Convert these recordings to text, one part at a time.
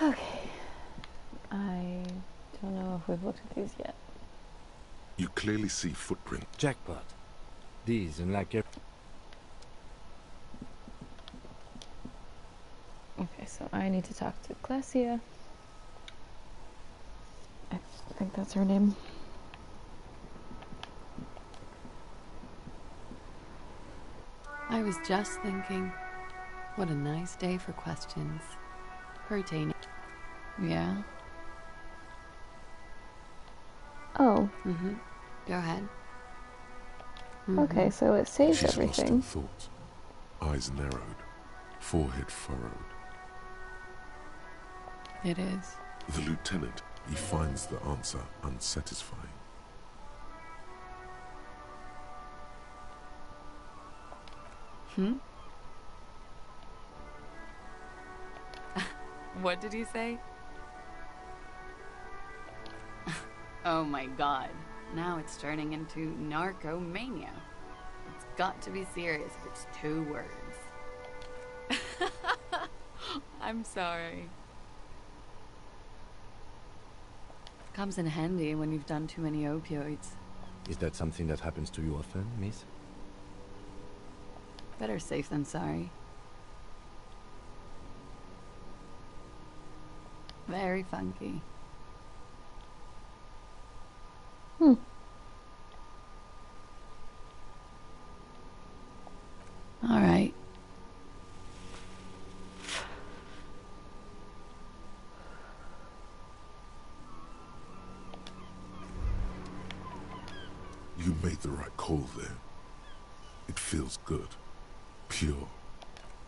Okay. I don't know if we've looked at these yet. You clearly see footprint. Jackpot. These, unlike every... Okay, so I need to talk to Glacia. I think that's her name. I was just thinking, what a nice day for questions. Pertaining. Yeah. Oh. Mm-hmm. Go ahead. Okay, so it saves She's lost in everything. thought. Eyes narrowed. Forehead furrowed. It is. The lieutenant, he finds the answer unsatisfying. What did he say? Oh my god. Now it's turning into narcomania. It's got to be serious if it's 2 words. I'm sorry. Comes in handy when you've done too many opioids. Is that something that happens to you often, miss? Better safe than sorry. Very funky. All right. You made the right call there. It feels good. Pure.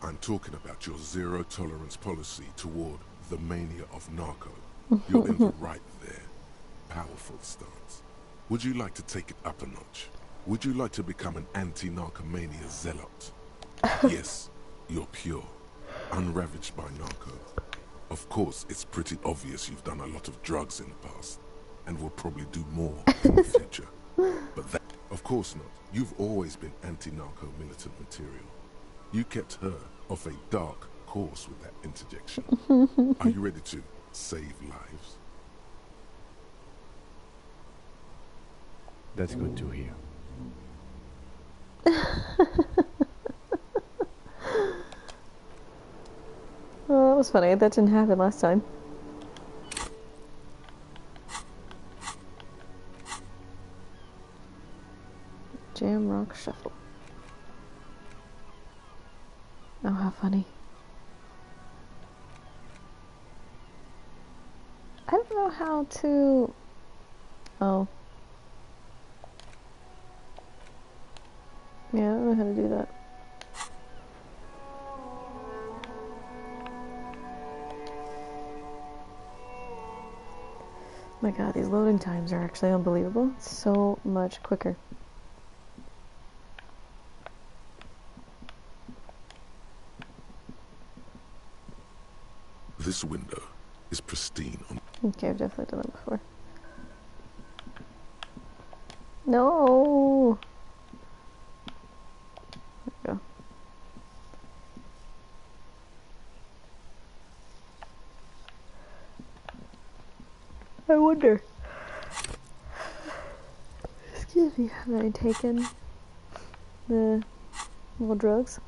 I'm talking about your zero-tolerance policy toward the mania of narco. You're in the right there. Powerful stance. Would you like to take it up a notch? Would you like to become an anti-narcomania zealot? Yes, you're pure. Unravaged by narco. Of course, it's pretty obvious you've done a lot of drugs in the past, and will probably do more in the future. But that, of course not. You've always been anti-narco militant material. You kept her off a dark course with that interjection. Are you ready to save lives? That's good to hear. Oh, that was funny. That didn't happen last time. Jam rock shuffle. Oh, how funny. I don't know how to... Oh. Yeah, I don't know how to do that. My god, these loading times are actually unbelievable. It's so much quicker. This window is pristine on... Okay, I've definitely done that before. No! There we go. I wonder. Excuse me, have I taken the little drugs?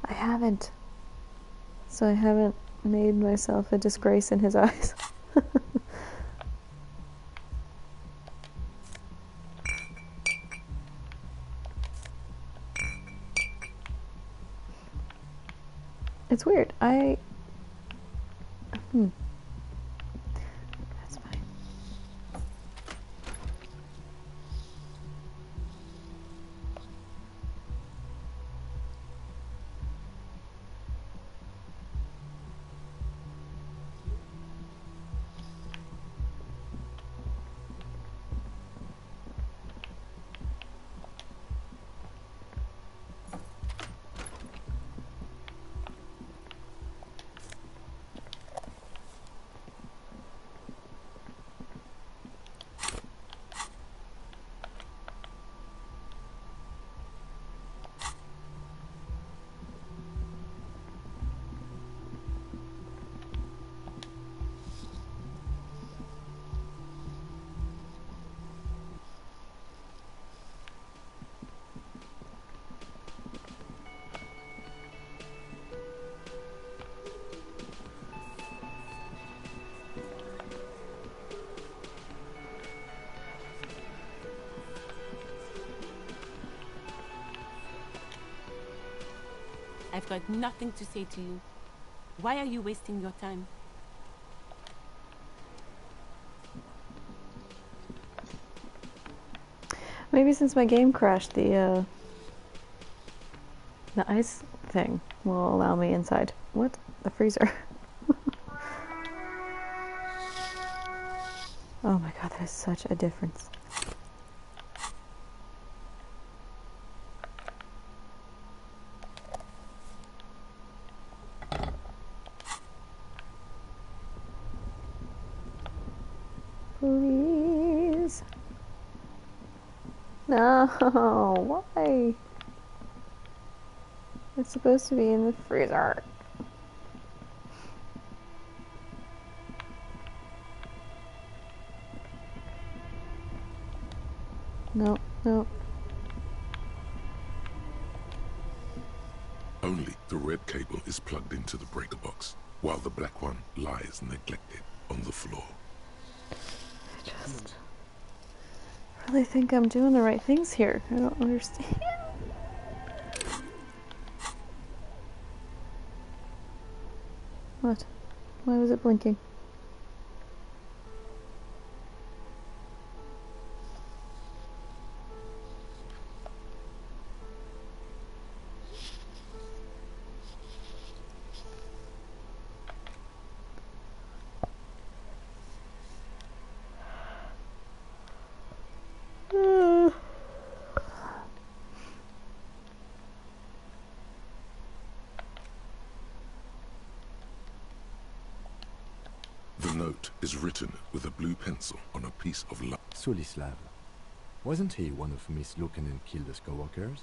I haven't. So I haven't made myself a disgrace in his eyes. It's weird. That's fine. I've got nothing to say to you. Why are you wasting your time? Maybe since my game crashed, the ice thing will allow me inside. What? The freezer. Oh my god, that is such a difference. Please. No, why? It's supposed to be in the freezer. No, no. Only the red cable is plugged into the breaker box, while the black one lies neglected on the floor. I just really think I'm doing the right things here. I don't understand. What? Why was it blinking? The note is written with a blue pencil on a piece of Sulislav. Wasn't he one of Miss Lukanen's co-workers?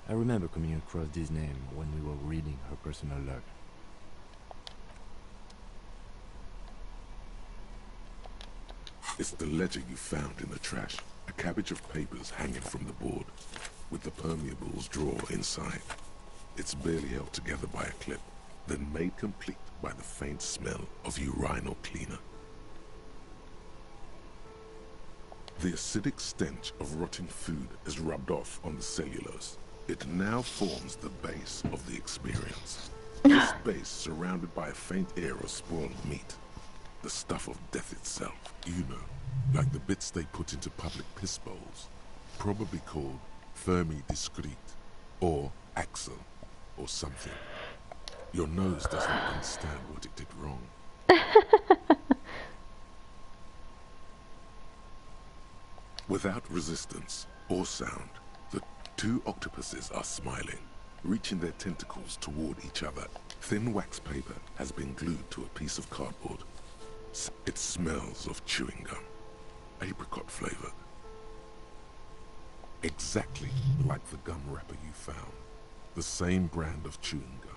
I remember coming across this name when we were reading her personal log. It's the ledger you found in the trash. A cabbage of papers hanging from the board, with the permeables drawer inside. It's barely held together by a clip, then made complete by the faint smell of urinal cleaner. The acidic stench of rotting food is rubbed off on the cellulose. It now forms the base of the experience. This base surrounded by a faint air of spoiled meat. The stuff of death itself, you know, like the bits they put into public piss bowls. Probably called Fermi Discrete, or Axel, or something. Your nose doesn't understand what it did wrong. Without resistance or sound, the two octopuses are smiling, reaching their tentacles toward each other. Thin wax paper has been glued to a piece of cardboard. It smells of chewing gum, apricot flavored. Exactly like the gum wrapper you found. The same brand of chewing gum.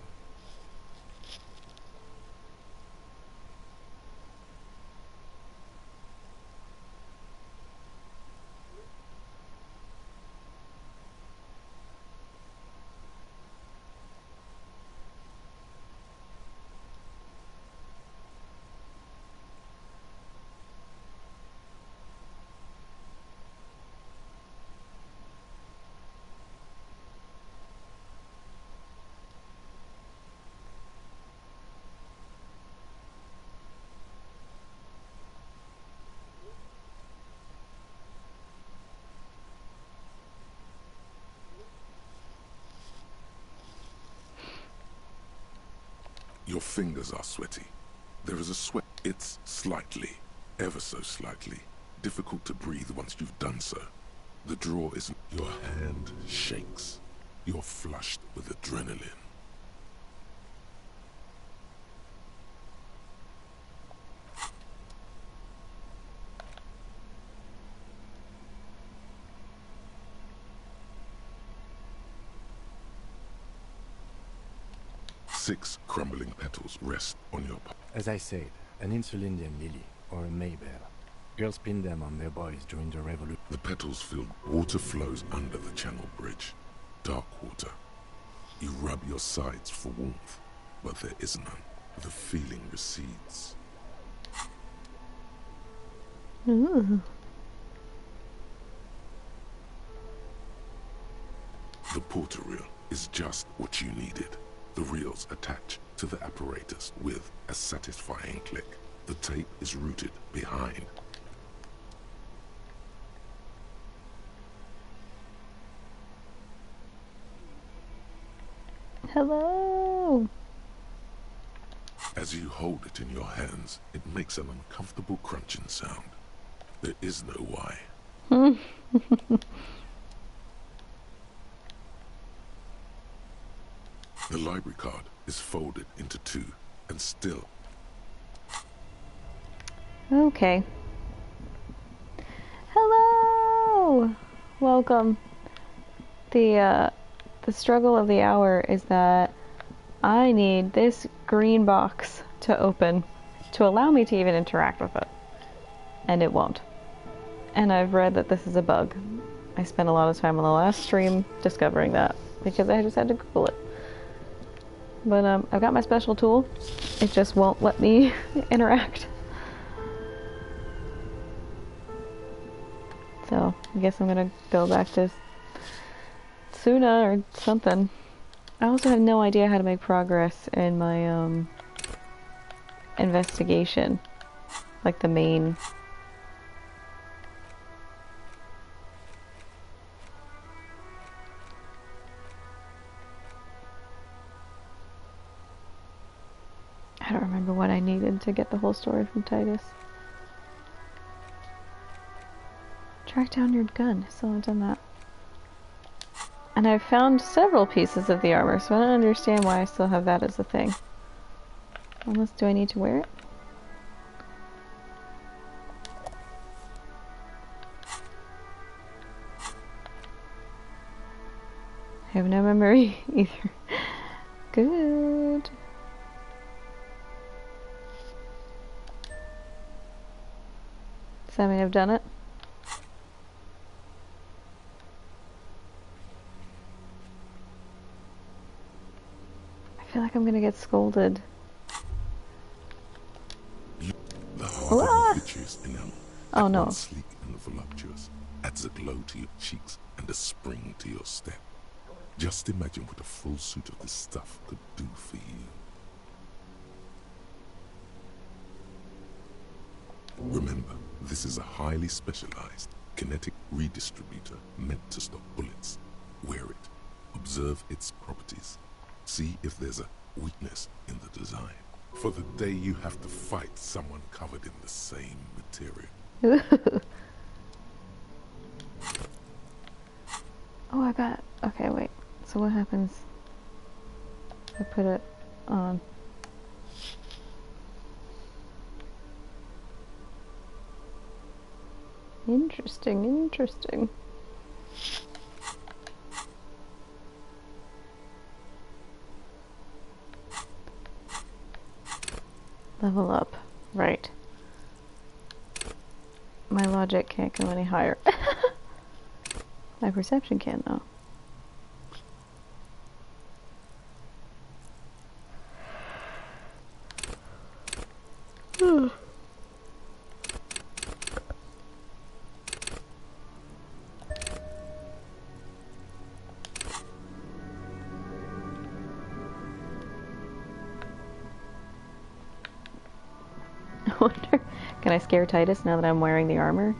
Your fingers are sweaty. There is a sweat. It's slightly, ever so slightly, difficult to breathe once you've done so. The drawer isn't. Your hand shakes. You're flushed with adrenaline. Six crumbling petals rest on your palm. As I said, an Insulindian lily, or a maybell. Girls pinned them on their boys during the revolution. The petals filled. Water flows under the channel bridge. Dark water. You rub your sides for warmth, but there is none. The feeling recedes. Ooh. The porter reel is just what you needed. The reels attach to the apparatus with a satisfying click. The tape is routed behind. Hello. As you hold it in your hands, it makes an uncomfortable crunching sound. There is no why. The library card is folded into two and still. Okay. Hello. Welcome. The struggle of the hour is that I need this green box to open to allow me to even interact with it. And it won't. And I've read that this is a bug. I spent a lot of time on the last stream discovering that because I just had to Google it. But I've got my special tool. It just won't let me interact. So I guess I'm gonna go back to Suna or something. I also have no idea how to make progress in my investigation, like the main. I don't remember what I needed to get the whole story from Titus. Track down your gun. Still haven't done that. And I've found several pieces of the armor, so I don't understand why I still have that as a thing. Unless, do I need to wear it? I have no memory either. Good. Does that mean I've done it? I feel like I'm gonna get scolded. The harder pictures enamel. Oh no. Sleek and voluptuous. Adds a glow to your cheeks and a spring to your step. Just imagine what a full suit of this stuff could do for you. Remember, this is a highly specialized kinetic redistributor meant to stop bullets. Wear it. Observe its properties. See if there's a weakness in the design. For the day you have to fight someone covered in the same material. Oh, I got... Okay, wait. So what happens if I put it on? Interesting, interesting. Level up. Right. My logic can't go any higher. My perception can, though. I wonder, can I scare Titus now that I'm wearing the armor?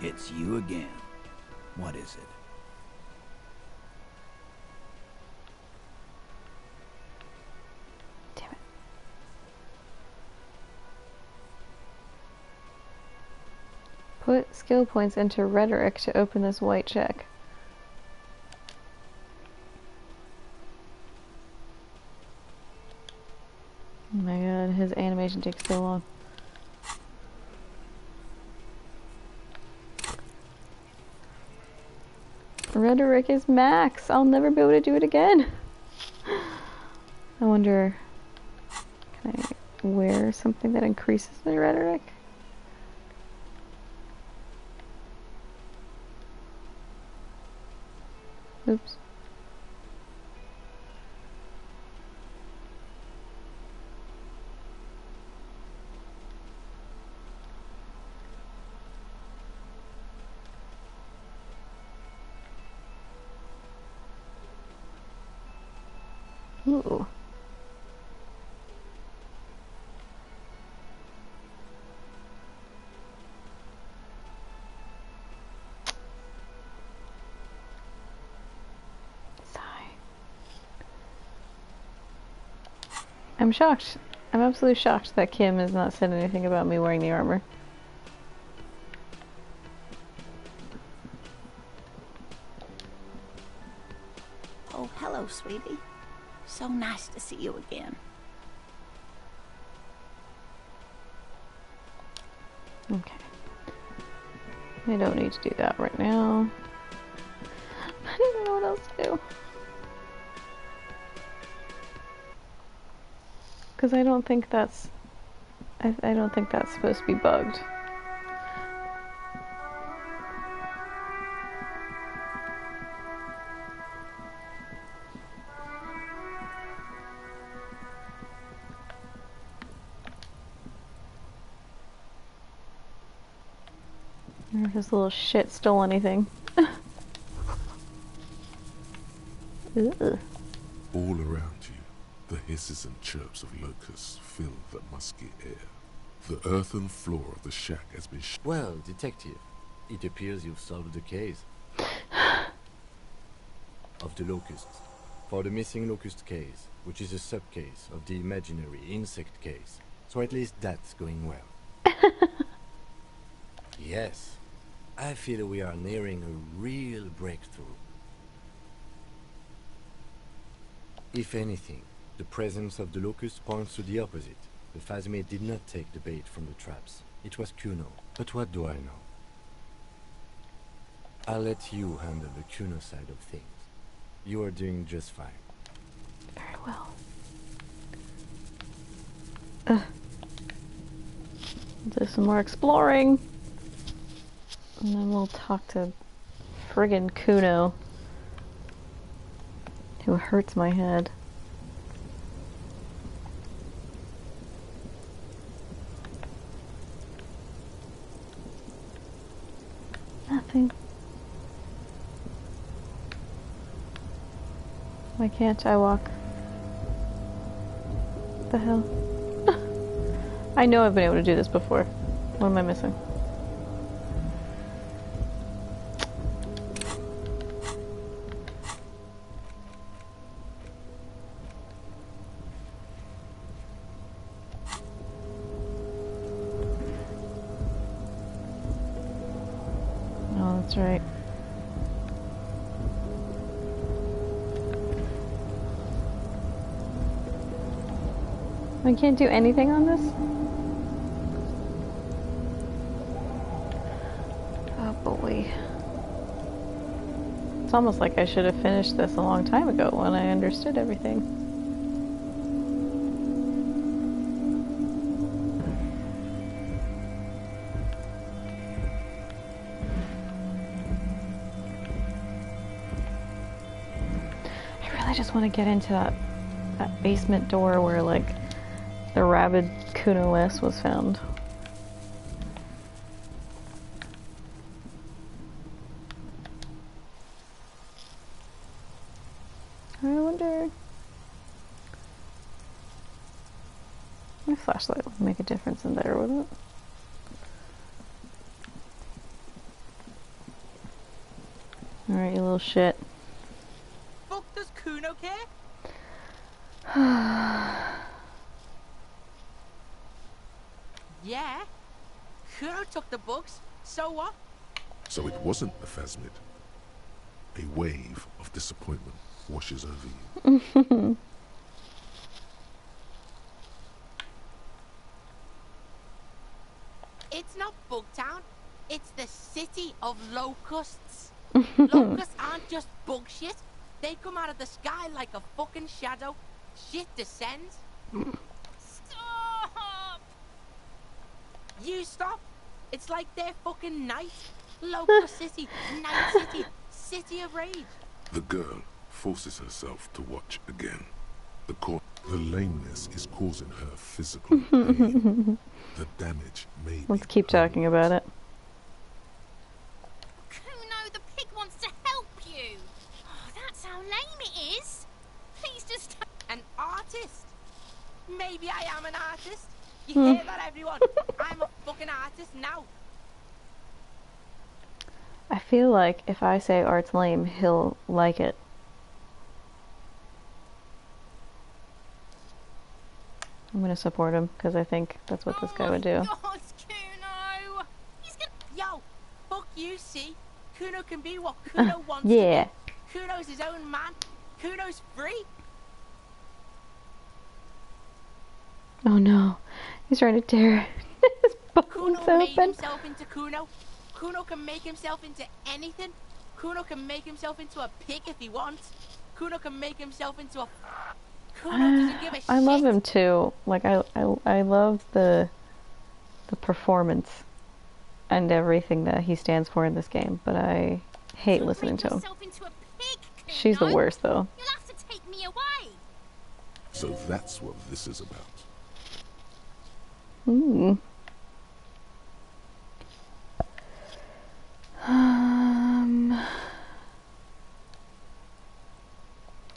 It's you again. What is it? Damn it. Put skill points into rhetoric to open this white check. Oh my god, his animation takes so long. Rhetoric is max. I'll never be able to do it again. I wonder, can I wear something that increases my rhetoric? Oops. Ooh. Sigh. I'm shocked. I'm absolutely shocked that Kim has not said anything about me wearing the armor. Oh, hello, sweetie. So nice to see you again. Okay. I don't need to do that right now. I don't know what else to do. Because I don't think that's... I don't think that's supposed to be bugged. If this little shit stole anything. Ugh. All around you, the hisses and chirps of locusts fill the musky air. The earthen floor of the shack has been Well, detective, it appears you've solved the case of the locusts. For the missing locust case, which is a sub-case of the imaginary insect case. So at least that's going well. Yes, I feel we are nearing a real breakthrough. If anything, the presence of the locust points to the opposite. The phasmid did not take the bait from the traps. It was Kuno. But what do I know? I'll let you handle the Kuno side of things. You are doing just fine. Very well. Ugh. Do some more exploring. And then we'll talk to friggin' Kuno. Who hurts my head. Nothing. Why can't I walk? What the hell? I know I've been able to do this before. What am I missing? Oh, that's right. I can't do anything on this? Oh boy. It's almost like I should have finished this a long time ago when I understood everything. I really just want to get into that basement door where, like, the rabid Kuno S was found. I wonder... My flashlight would make a difference in there, wouldn't it? Alright, you little shit. Fuck does Kuno care? Yeah. Kuno took the books. So what? So it wasn't the phasmid. A wave of disappointment washes over you. It's not Bugtown. It's the city of locusts. Locusts aren't just bug shit. They come out of the sky like a fucking shadow. Shit descends. Stop! You stop. It's like they're fucking night. Locust City, Night City, City of Rage. The girl forces herself to watch again. The lameness is causing her physical pain. The damage may Let's be keep talking about it. Kuno, the pig wants to help you. Oh, that's how lame it is. Please just... And maybe I am an artist. You hear that, everyone? I'm a fucking artist now. I feel like if I say art's lame, he'll like it. I'm gonna support him because I think that's what this guy would do. God, Kuno! He's gonna... Yo, fuck you, see? Kuno can be what Kuno wants Yeah. to be. Kuno's his own man. Kuno's free. Oh no, he's trying to tear his bones Kuno made open. himself into Kuno. Kuno can make himself into anything. Kuno can make himself into a pig if he wants. Kuno can make himself into a... Kuno doesn't give a shit. I love him too. Like I love the performance and everything that he stands for in this game, but I hate listening to him. She's the worst though. You'll have to take me away. So that's what this is about. Hmm.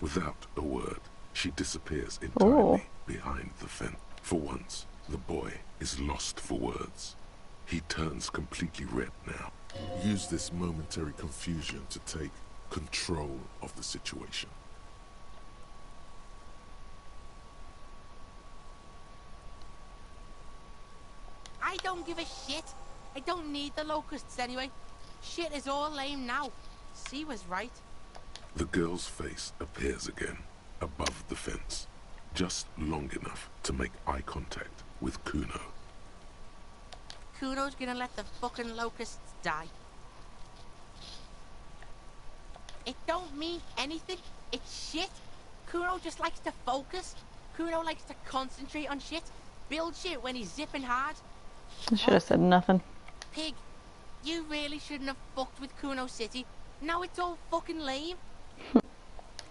Without a word, she disappears entirely behind the fence. For once, the boy is lost for words. He turns completely red now. Use this momentary confusion to take control of the situation. I don't give a shit. I don't need the locusts anyway. Shit is all lame now. C was right. The girl's face appears again, above the fence, just long enough to make eye contact with Kuno. Kuno's gonna let the fucking locusts die. It don't mean anything. It's shit. Kuno just likes to focus. Kuno likes to concentrate on shit. Build shit when he's zipping hard. I should have said nothing. Pig, you really shouldn't have fucked with Kuno City. Now it's all fucking lame.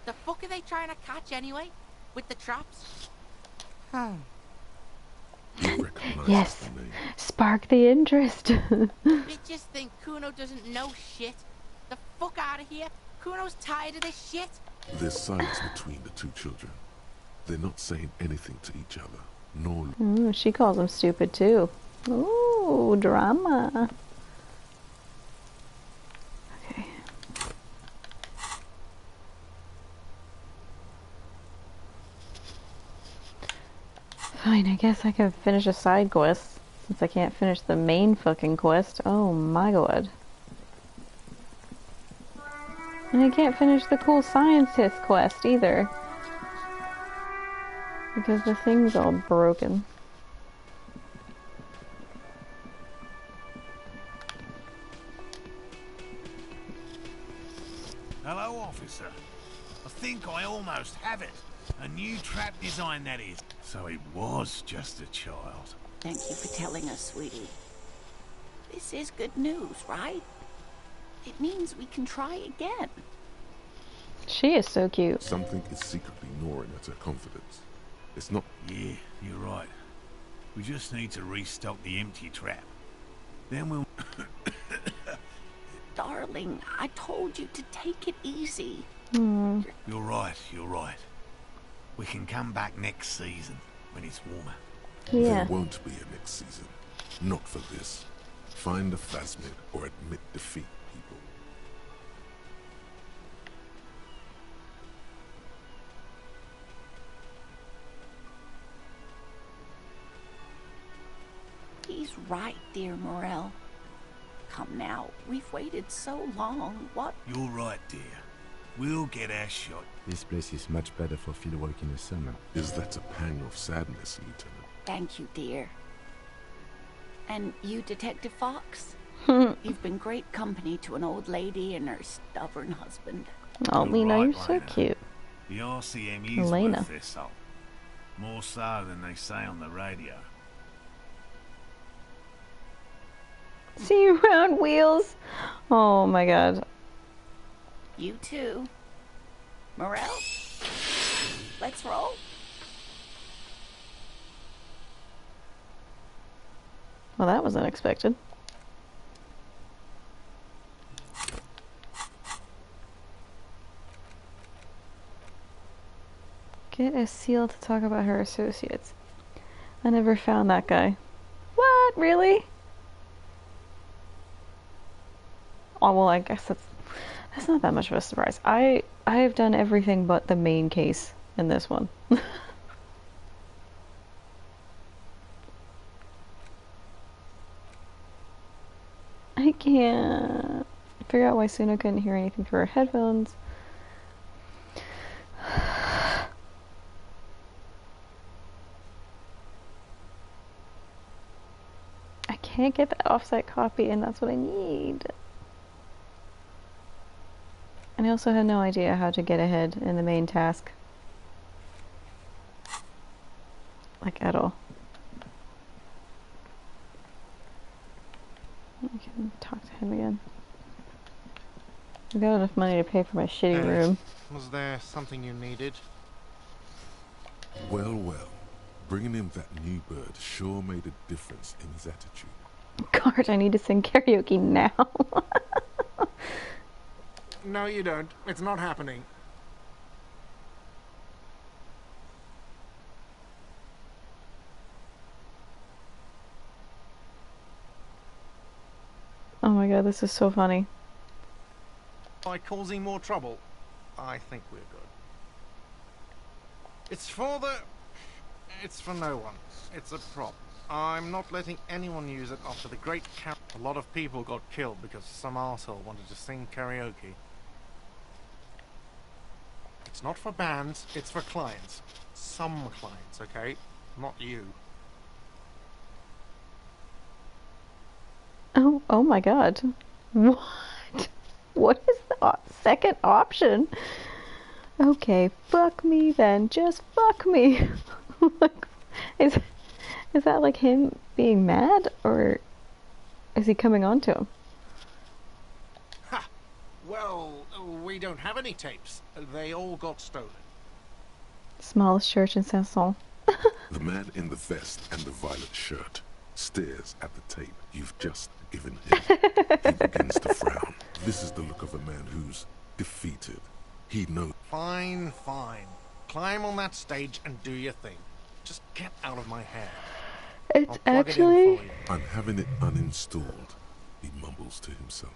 The fuck are they trying to catch anyway? With the traps? You recognize Yes. the name. Spark the interest. Bitches think Kuno doesn't know shit. The fuck out of here. Kuno's tired of this shit. There's silence between the two children. They're not saying anything to each other, nor... She calls him stupid too. Ooh, drama. Okay. Fine, I guess I can finish a side quest since I can't finish the main fucking quest. Oh my god. And I can't finish the cool scientist quest either. Because the thing's all broken. Hello, officer. I think I almost have it. A new trap design, that is. So it was just a child. Thank you for telling us, sweetie. This is good news, right? It means we can try again. She is so cute. Something is secretly gnawing at her confidence. It's not... Yeah, you're right. We just need to restock the empty trap. Then we'll... Darling, I told you to take it easy. Hmm. You're right, you're right. We can come back next season, when it's warmer. Yeah. There won't be a next season. Not for this. Find the phasmid or admit defeat, people. He's right, dear Morel. Come now, we've waited so long. What? You're right, dear. We'll get our shot. This place is much better for fieldwork in the summer. Is that a pang of sadness, Lieutenant? Thank you, dear. And you, Detective Fox? You've been great company to an old lady and her stubborn husband. Oh, You're Lena, right, you're so Lena. cute. The RCM is Elena. worth their salt. More so than they say on the radio. See you around, Wheels. Oh my god. You too. Morel? Let's roll. Well, that was unexpected. Get a seal to talk about her associates. I never found that guy. What? Really? Oh, well, I guess that's not that much of a surprise. I have done everything but the main case in this one. I can't figure out why Suna couldn't hear anything through her headphones. I can't get the offset copy, and that's what I need. And I also have no idea how to get ahead in the main task. Like, at all. I can talk to him again. I got enough money to pay for my shitty room. Was there something you needed? Well, well. Bringing him that new bird sure made a difference in his attitude. God, I need to sing karaoke now. No, you don't. It's not happening. Oh my god, this is so funny. By causing more trouble, I think we're good. It's for no one. It's a prop. I'm not letting anyone use it after the great A lot of people got killed because some arsehole wanted to sing karaoke. It's not for bands, it's for clients. Some clients, okay? Not you. Oh my god. What? What is the second option? Okay, fuck me then. Just fuck me. Like, is that like him being mad, or is he coming on to him? Ha! Well, we don't have any tapes. They all got stolen. Smallest church in Sanson. The man in the vest and the violet shirt stares at the tape you've just given him. He begins to frown. This is the look of a man who's defeated. He knows. Fine, fine. Climb on that stage and do your thing. Just get out of my hair. It's I'll plug it in actually... for you. I'm having it uninstalled, he mumbles to himself.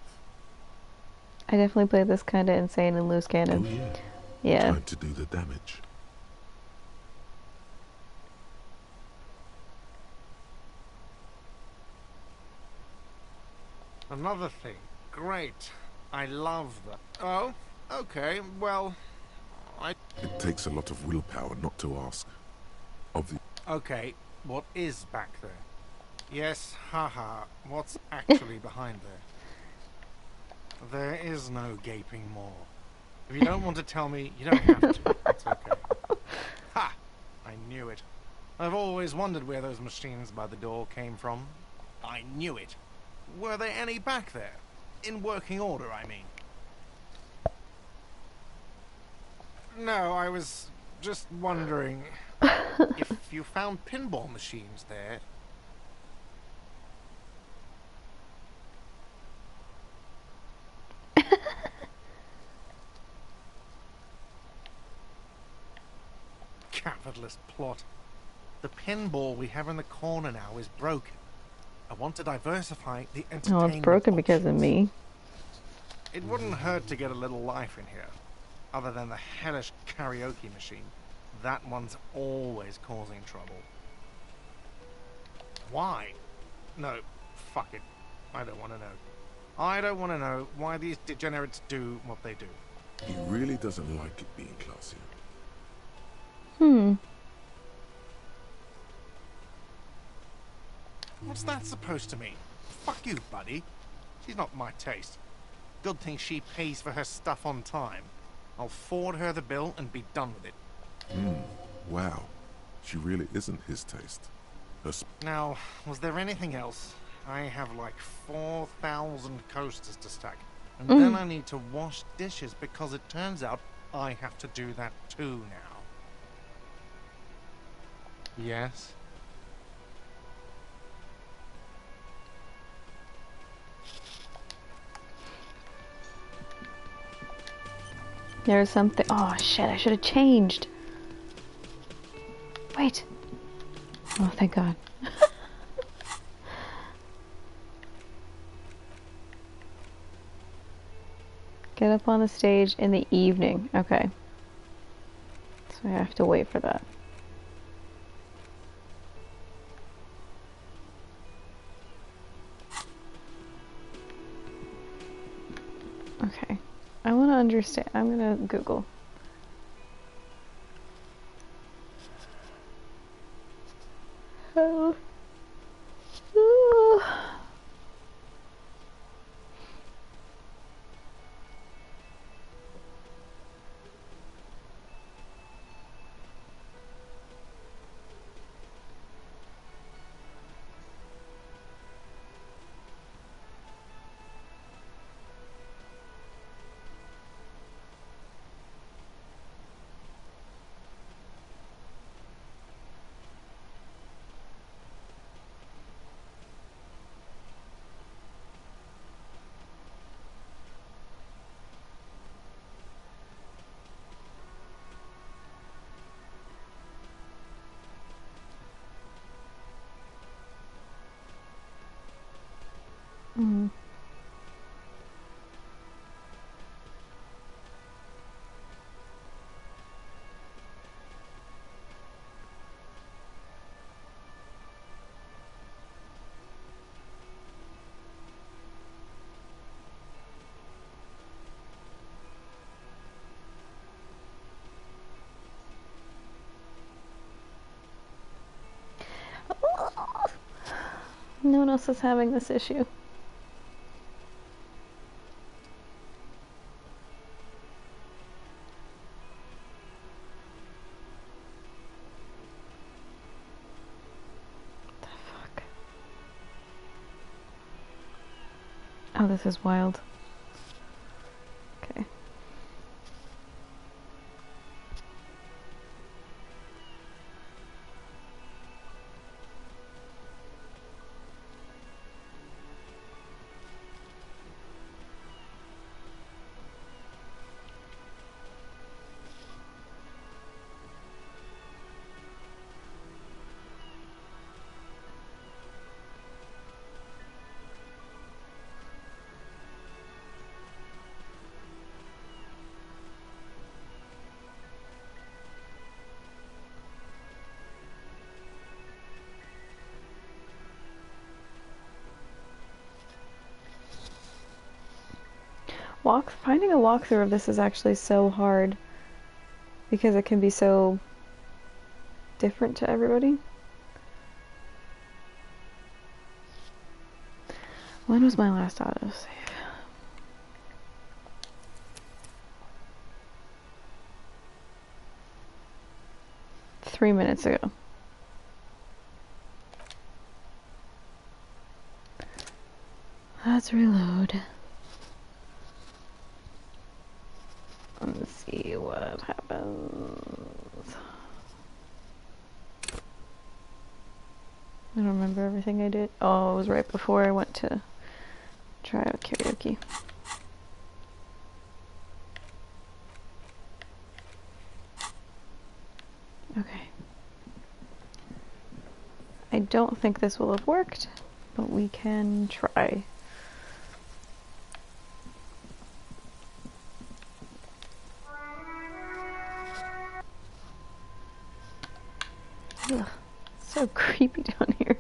I definitely played this kind of insane and loose cannon. Oh yeah. Yeah. Time to do the damage. Another thing. Great. I love that. Oh, okay. Well, It takes a lot of willpower not to ask. Okay, what is back there? Yes, haha. What's actually behind there? There is no gaping maw. If you don't want to tell me, you don't have to. It's okay. Ha! I knew it. I've always wondered where those machines by the door came from. I knew it. Were there any back there? In working order, I mean. No, I was just wondering if you found pinball machines there. Capitalist plot. The pinball we have in the corner now is broken. I want to diversify the entertainment. Oh, it's broken because of me. It wouldn't hurt to get a little life in here. Other than the hellish karaoke machine. That one's always causing trouble. Why? No, fuck it. I don't want to know. I don't want to know why these degenerates do what they do. He really doesn't like it being classy. What's that supposed to mean? Fuck you, buddy. She's not my taste. Good thing she pays for her stuff on time. I'll forward her the bill and be done with it. Wow. She really isn't his taste. Now, was there anything else? I have like 4,000 coasters to stack. And then I need to wash dishes because it turns out I have to do that too now. Yes? There's something... Oh shit, I should have changed. Wait. Oh, thank God. Get up on the stage in the evening. Okay. So I have to wait for that. Okay. I want to understand. I'm going to Google. Oh. Ooh. Mm. No one else is having this issue. What the fuck? Oh, this is wild. Okay. Finding a walkthrough of this is actually so hard because it can be so different to everybody. When was my last autosave? Three minutes ago. Let's reload. Let's see what happens. I don't remember everything I did. Oh, it was right before I went to try out karaoke. Okay. I don't think this will have worked, but we can try. Ugh, so creepy down here.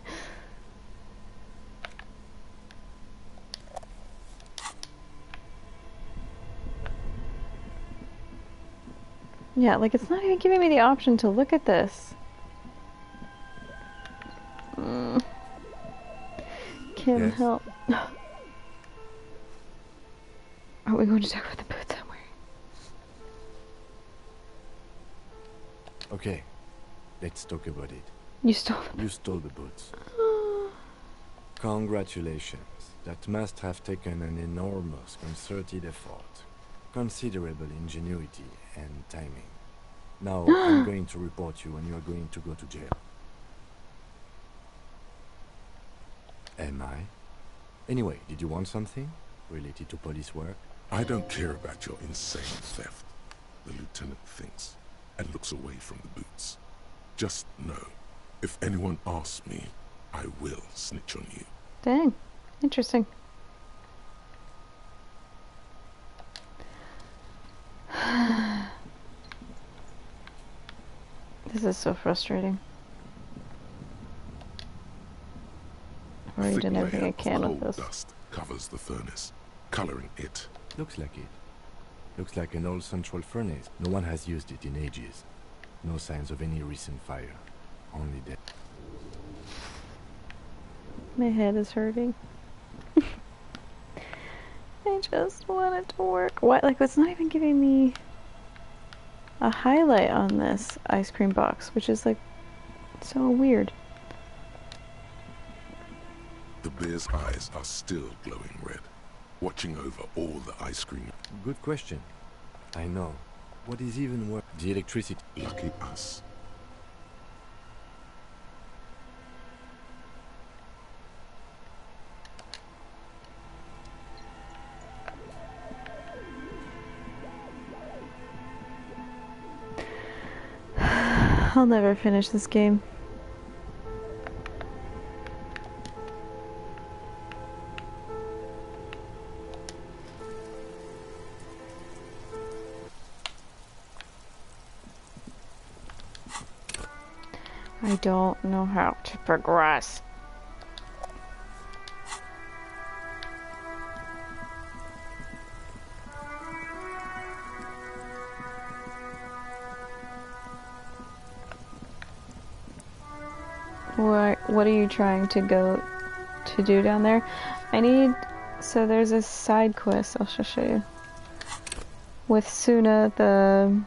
Yeah, like it's not even giving me the option to look at this. Kim, Yes? help. Are we going to talk about the boots I'm wearing? Okay, let's talk about it. You stole them. You stole the boots. Congratulations. That must have taken an enormous concerted effort, considerable ingenuity and timing. Now I'm going to report you and you're going to go to jail. Am I? Anyway, did you want something related to police work? I don't care about your insane theft, the lieutenant thinks, and looks away from the boots. Just know, If anyone asks me, I will snitch on you. Dang. Interesting. This is so frustrating. I've already Thick done everything layer I of can coal with this. dust covers the furnace, coloring it. Looks like it. Looks like an old central furnace. No one has used it in ages. No signs of any recent fire. Only death. My head is hurting. I just want it to work. What? Like, it's not even giving me a highlight on this ice cream box, which is like so weird. The bear's eyes are still glowing red, watching over all the ice cream. Good question. I know. What is even worse? The electricity. Lucky us. I'll never finish this game. I don't know how to progress. What are you trying to go to do down there? So there's a side quest, I'll just show you. With Suna, the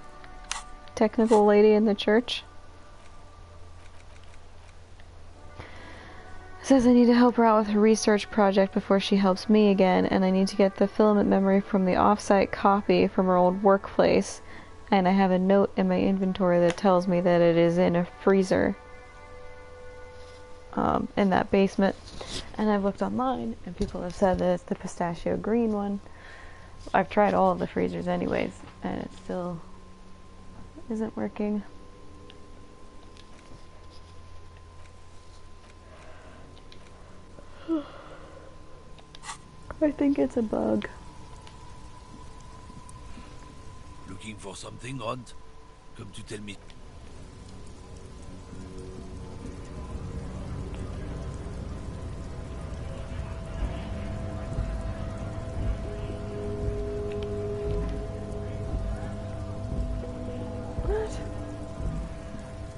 technical lady in the church. It says I need to help her out with her research project before she helps me again, and I need to get the filament memory from the off-site copy from her old workplace, and I have a note in my inventory that tells me that it is in a freezer. In that basement, and I've looked online and people have said that it's the pistachio green one. I've tried all of the freezers anyways and it still isn't working. I think it's a bug. Looking for something odd? Come to tell me.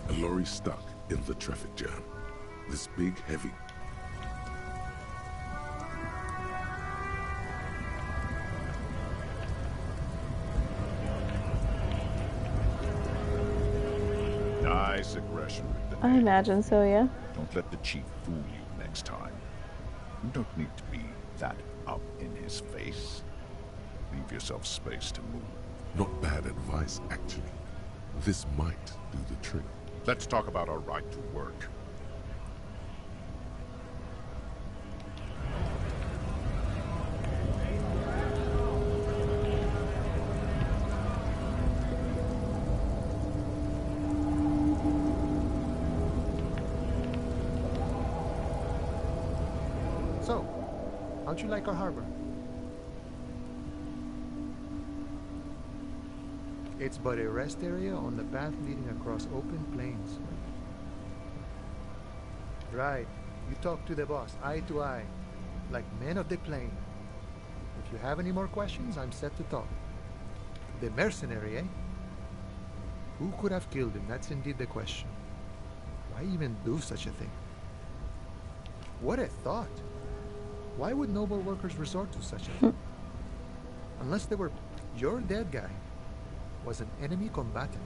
A lorry stuck in the traffic jam. This big, heavy... Nice aggression. I imagine so, yeah. Don't let the chief fool you next time. You don't need to be that up in his face. Leave yourself space to move. Not bad advice, actually. This might do the trick. Let's talk about our right to work. So, how'd you like our harbor? It's but a rest area on the path leading across open plains. Right. You talk to the boss, eye to eye, like men of the plain. If you have any more questions, I'm set to talk. The mercenary, eh? Who could have killed him? That's indeed the question. Why even do such a thing? What a thought! Why would noble workers resort to such a thing? Unless they were your dead guy was an enemy combatant.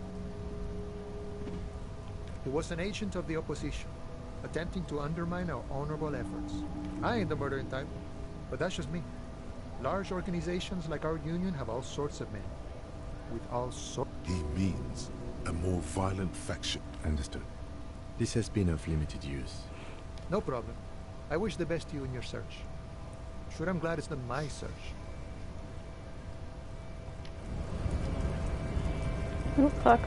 He was an agent of the opposition, attempting to undermine our honorable efforts. I ain't the murdering type, but that's just me. Large organizations like our union have all sorts of men, with all sorts. He means a more violent faction. Understood. This has been of limited use. No problem. I wish the best to you in your search. Sure, I'm glad it's not my search. Oh, fuck.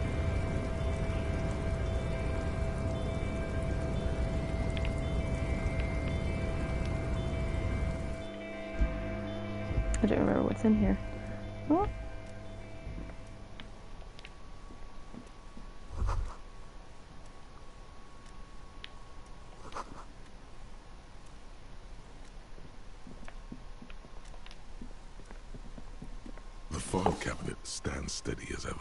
I don't remember what's in here. Oh. The file cabinet stands steady as ever.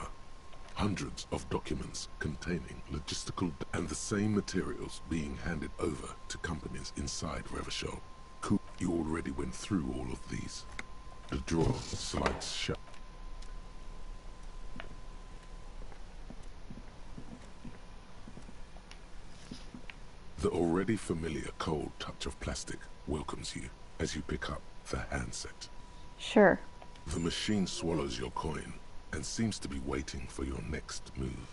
Hundreds of documents containing logistical and the same materials being handed over to companies inside Revachol. You already went through all of these. The drawer slides shut. The already familiar cold touch of plastic welcomes you as you pick up the handset. Sure. The machine swallows your coin and seems to be waiting for your next move.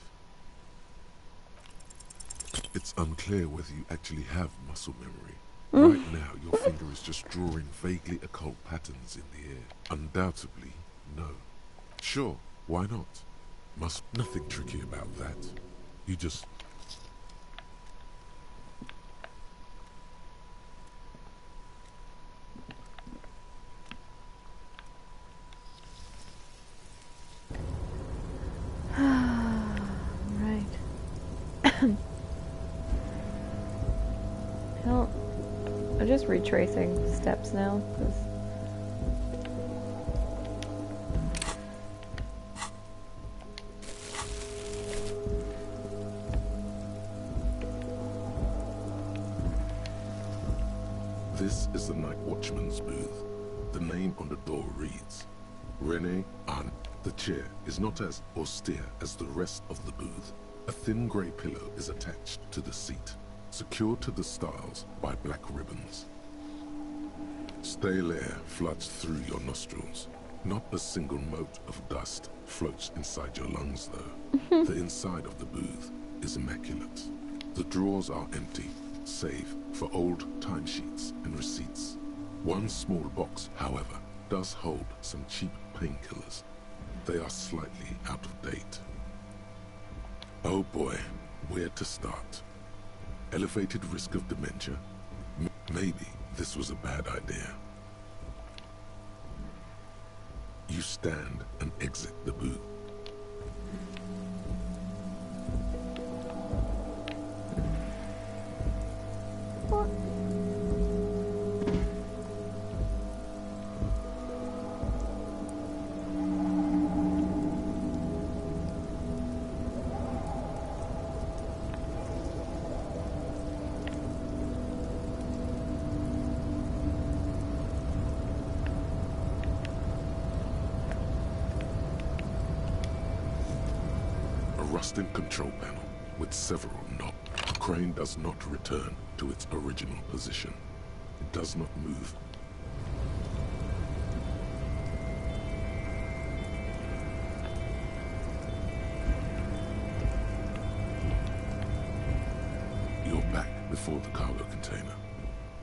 It's unclear whether you actually have muscle memory. Right now, your finger is just drawing vaguely occult patterns in the air. Undoubtedly, no. Sure, why not? Nothing tricky about that. You just... Right. I'm just retracing steps now, 'cause This is the night watchman's booth. The name on the door reads René Arn. The chair is not as austere as the rest of the booth. A thin grey pillow is attached to the seat, secured to the stiles by black ribbons. Stale air floods through your nostrils. Not a single mote of dust floats inside your lungs, though. The inside of the booth is immaculate. The drawers are empty, save for old timesheets and receipts. One small box, however, does hold some cheap painkillers. They are slightly out of date. Oh boy, where to start? Elevated risk of dementia? Maybe this was a bad idea. You stand and exit the booth. Rusting control panel with several knobs. The crane does not return to its original position. It does not move. You're back before the cargo container.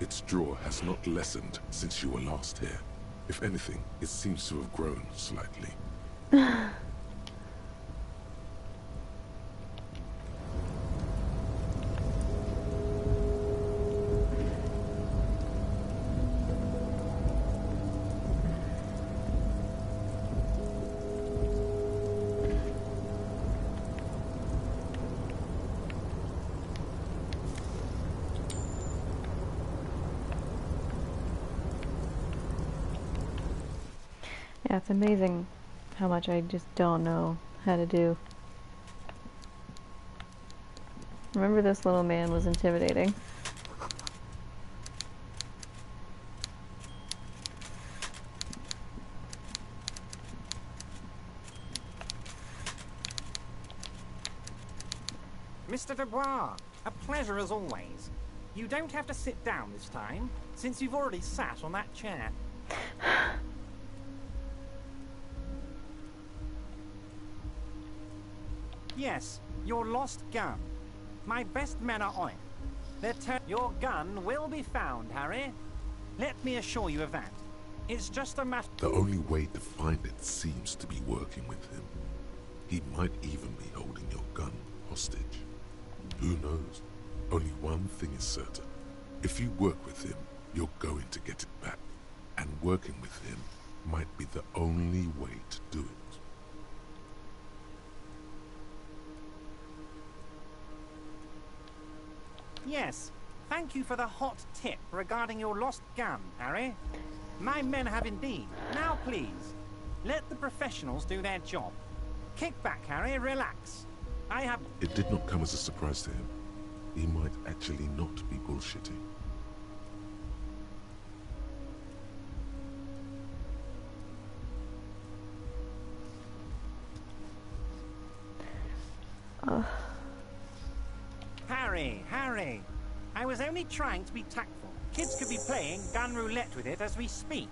Its drawer has not lessened since you were last here. If anything, it seems to have grown slightly. yeah, it's amazing how much I just don't know how to do. Remember, this little man was intimidating. Mr. Dubois, a pleasure as always. You don't have to sit down this time, since you've already sat on that chair. Yes, your lost gun. My best men are on it. Your gun will be found, Harry. Let me assure you of that. It's just a matter... The only way to find it seems to be working with him. He might even be holding your gun hostage. Who knows? Only one thing is certain. If you work with him, you're going to get it back. And working with him might be the only way to do it. Yes, thank you for the hot tip regarding your lost gun, Harry. My men have indeed. Now please, let the professionals do their job. Kick back, Harry, relax. I have... It did not come as a surprise to him. He might actually not be bullshitting. Harry, I was only trying to be tactful. Kids could be playing gun roulette with it as we speak.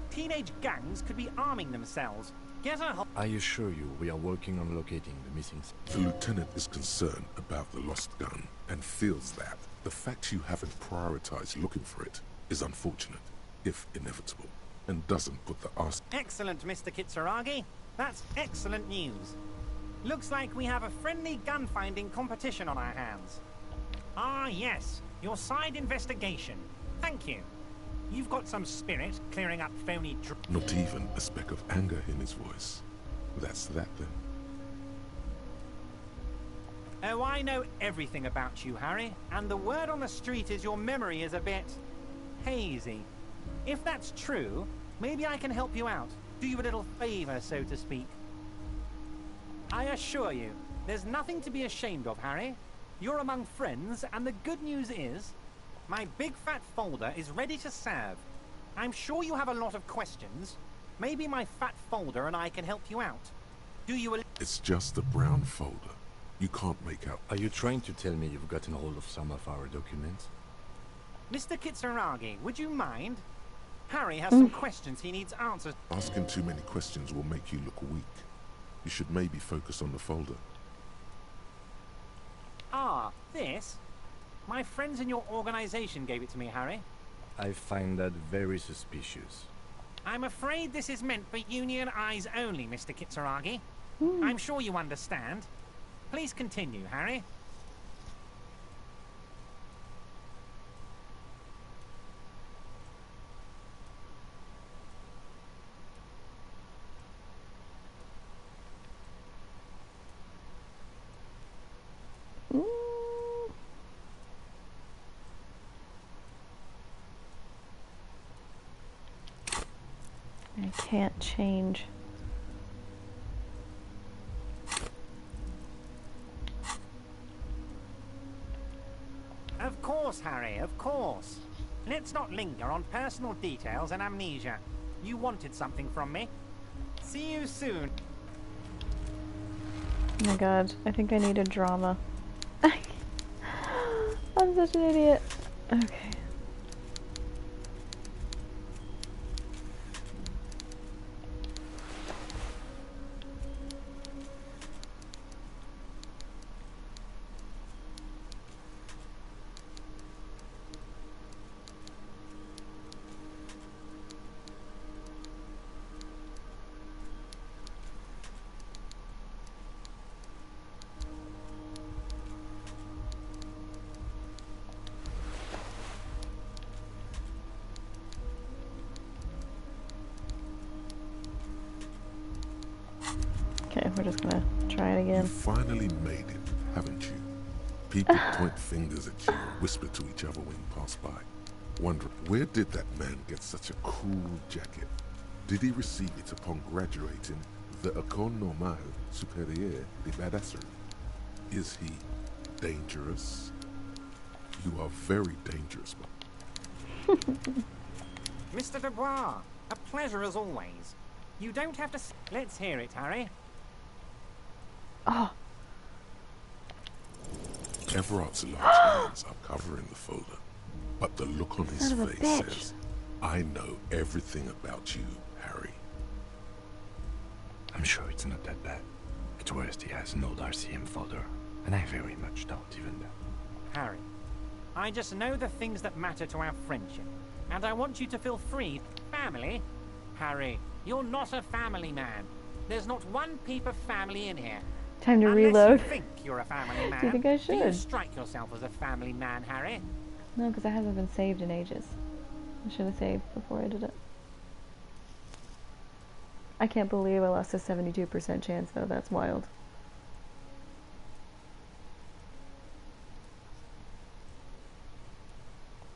Teenage gangs could be arming themselves. Get a hold. I assure you, we are working on locating the missing... The lieutenant is concerned about the lost gun and feels that the fact you haven't prioritized looking for it is unfortunate, if inevitable, and doesn't put the arse... Excellent, Mr. Kitsuragi. That's excellent news. Looks like we have a friendly gun-finding competition on our hands. Ah, yes. Your side investigation. Thank you. You've got some spirit clearing up phony... Not even a speck of anger in his voice. That's that, then. Oh, I know everything about you, Harry. And the word on the street is your memory is a bit... hazy. If that's true, maybe I can help you out. Do you a little favor, so to speak. I assure you, there's nothing to be ashamed of, Harry. You're among friends, and the good news is, my big fat folder is ready to serve. I'm sure you have a lot of questions. Maybe my fat folder and I can help you out. Do you... It's just a brown folder. You can't make out... Are you trying to tell me you've gotten hold of some of our documents? Mr. Kitsuragi, would you mind? Harry has some questions he needs answers. Asking too many questions will make you look weak. You should maybe focus on the folder. Ah, this? My friends in your organization gave it to me, Harry. I find that very suspicious. I'm afraid this is meant for Union eyes only, Mr. Kitsuragi. I'm sure you understand. Please continue, Harry. I can't change. Of course, Harry, of course. Let's not linger on personal details and amnesia. You wanted something from me. See you soon. Oh my god, I think I need a drama. I'm such an idiot. Okay. Okay, we're just gonna try it again. You finally made it, haven't you? People point fingers at you and whisper to each other when you pass by, wondering, where did that man get such a cool jacket? Did he receive it upon graduating the École Normale Supérieure de Badasserie? Is he dangerous? You are very dangerous, Mr. Dubois, a pleasure as always. You don't have to... Let's hear it, Harry. Oh. Everard's large hands are covering the folder, but the look on his face says, I know everything about you, Harry. I'm sure it's not that bad. At worst, he has an old RCM folder, and I very much doubt even that. Harry, I just know the things that matter to our friendship, and I want you to feel free. Family? Harry, you're not a family man. There's not one peep of family in here. Time to Unless reload. You think you're a family man. Do you think I Do you should? strike yourself as a family man, Harry? No, because I haven't been saved in ages. I should have saved before I did it. I can't believe I lost a 72% chance though. That's wild.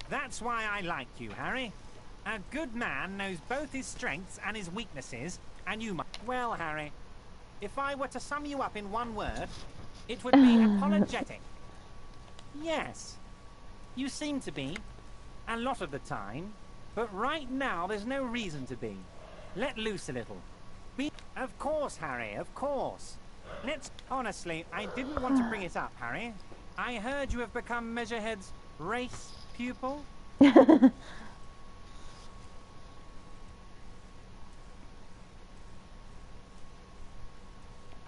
That's why I like you, Harry. A good man knows both his strengths and his weaknesses, and you might... Well, Harry, if I were to sum you up in one word, it would be apologetic. Yes, you seem to be, a lot of the time, but right now there's no reason to be. Let loose a little. Be... Of course, Harry, of course. Let's... Honestly, I didn't want to bring it up, Harry. I heard you have become Measurehead's race pupil.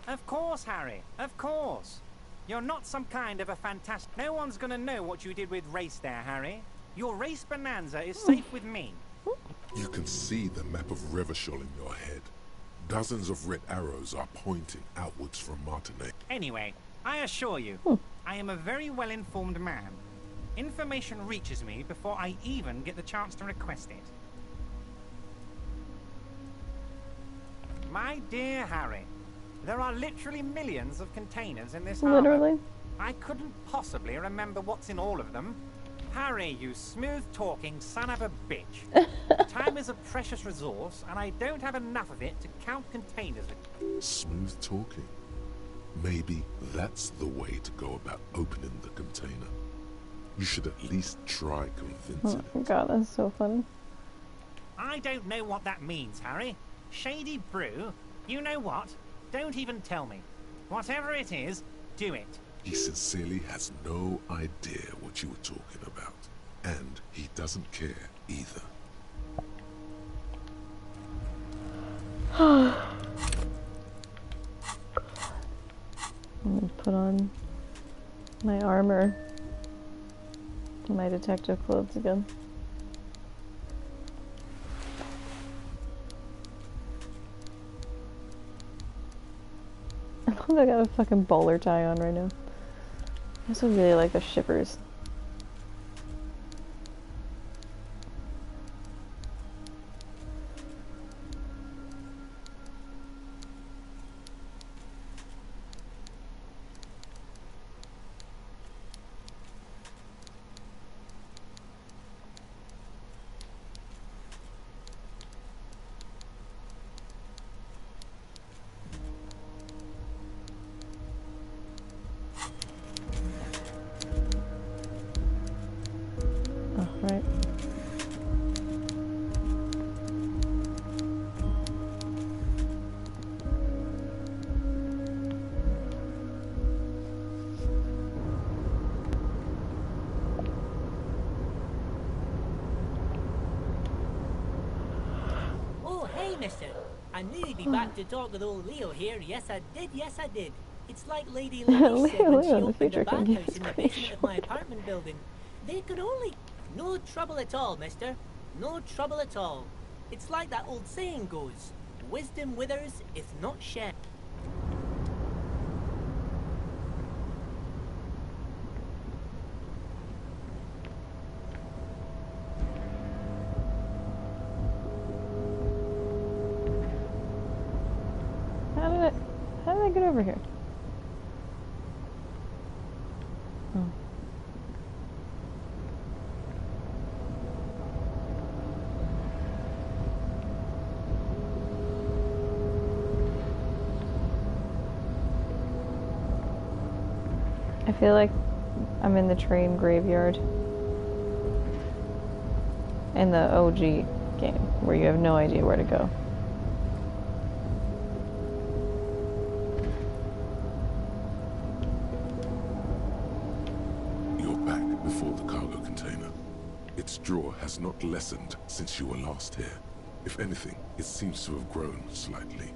Of course, Harry, of course. You're not some kind of a fantastic... No one's gonna know what you did with race there, Harry. Your race bonanza is safe with me. You can see the map of Revachol in your head. Dozens of red arrows are pointing outwards from Martinique. Anyway, I assure you, I am a very well-informed man. Information reaches me before I even get the chance to request it. My dear Harry, there are literally millions of containers in this harbor. Literally? I couldn't possibly remember what's in all of them. Harry, you smooth-talking son of a bitch. Time is a precious resource, and I don't have enough of it to count containers. Smooth talking. Maybe that's the way to go about opening the container. You should at least try convincing Oh my god, that's so funny. I don't know what that means, Harry. Shady brew? You know what? Don't even tell me. Whatever it is, do it. He sincerely has no idea what you were talking about. And he doesn't care either. I'm gonna put on my armor. My detective clothes again. I love that I got a fucking bowler tie on right now. I also really like the shippers. Right. Oh, hey, mister. I knew you'd be back to talk with old Leo here. Yes, I did. Yes, I did. It's like Lady Lily said when she opened a bathhouse in the basement of my apartment building. They could only... No trouble at all, mister. No trouble at all. It's like that old saying goes, wisdom withers if not shared. How did I get over here? Oh. I feel like I'm in the train graveyard in the OG game where you have no idea where to go. You're back before the cargo container. Its draw has not lessened since you were last here. If anything, it seems to have grown slightly.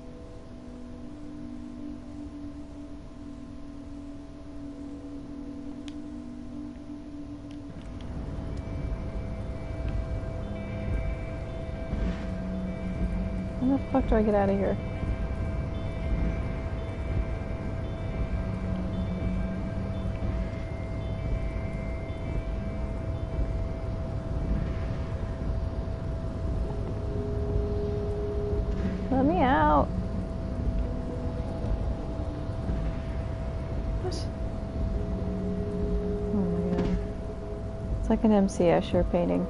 How the fuck do I get out of here? Let me out. like an MC Escher painting.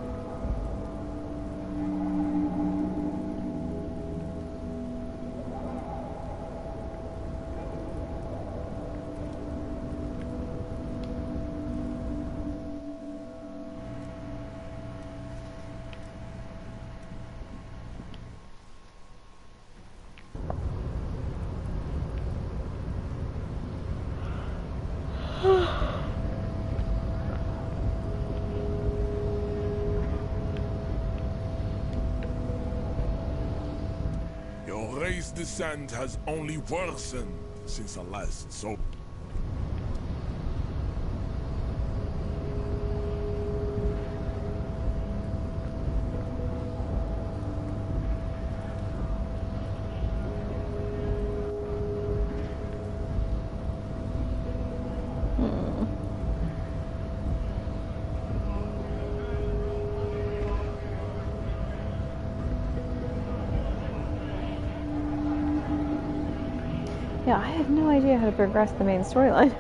Your race descent has only worsened since I last saw. Yeah, I have no idea how to progress the main storyline.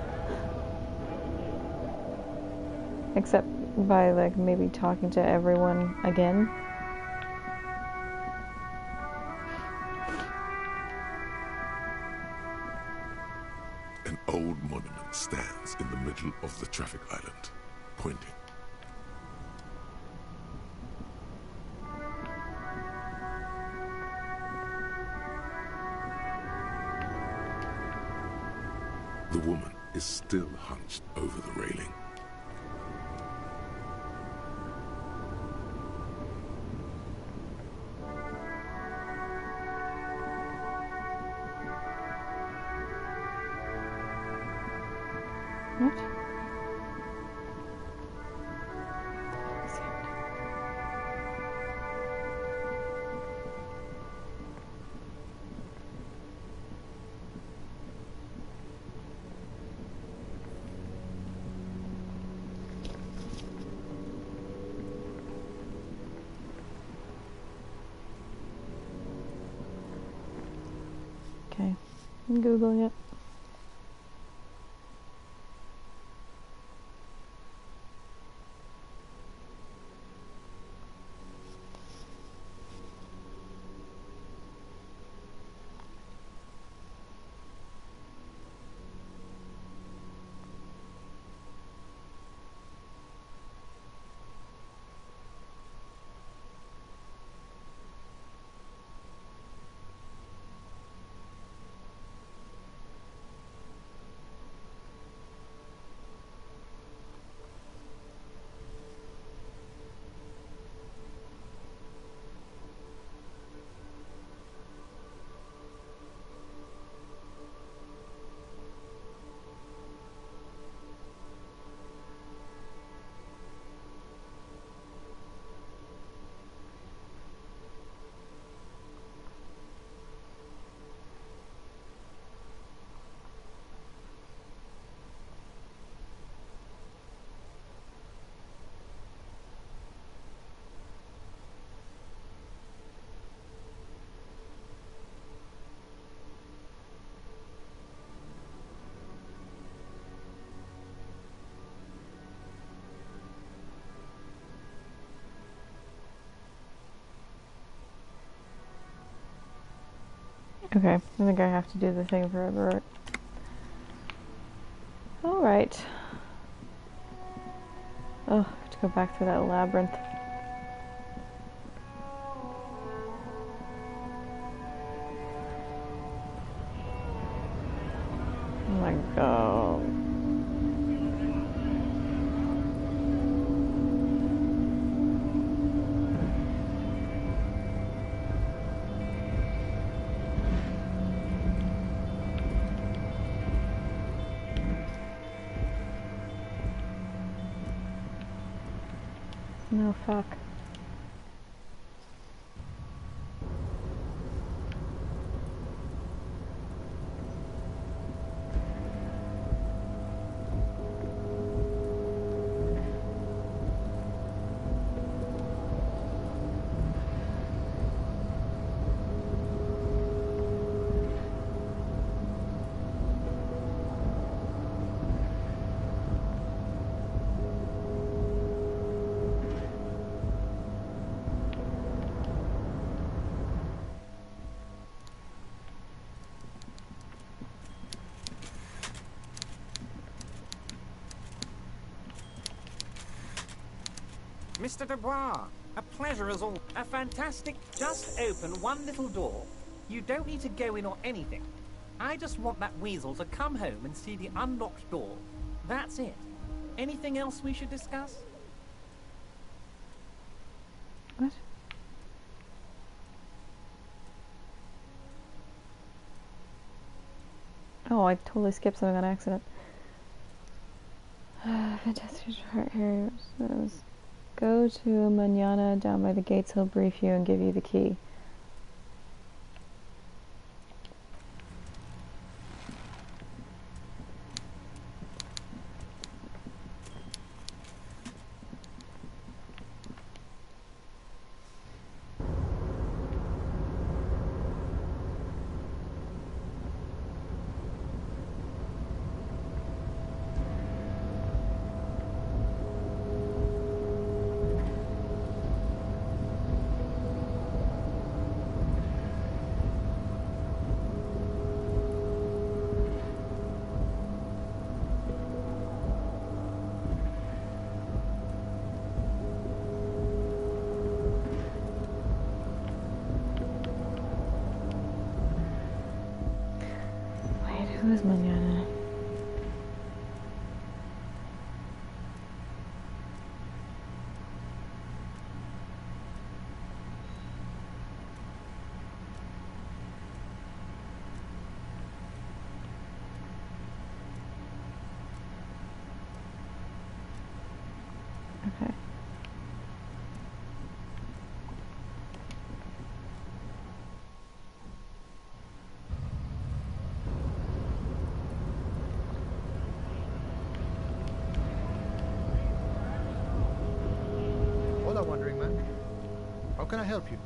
Except by, like, maybe talking to everyone again. An old monument stands in the middle of the traffic island, pointing. The woman is still hunched over the railing. What? Okay, I'm Googling it. Okay, I think I have to do the thing forever. Alright. Oh, I have to go back through that labyrinth. Oh my god. No, fuck. Mr. Dubois, a pleasure as all. A fantastic. Just open one little door. You don't need to go in or anything. I just want that weasel to come home and see the unlocked door. That's it. Anything else we should discuss? What? Oh, I totally skipped something on accident. Fantastic short hair says, go to Manana down by the gates. He'll brief you and give you the key. Who's mañana? Okay. Hola, Wandering Man. How can I help you?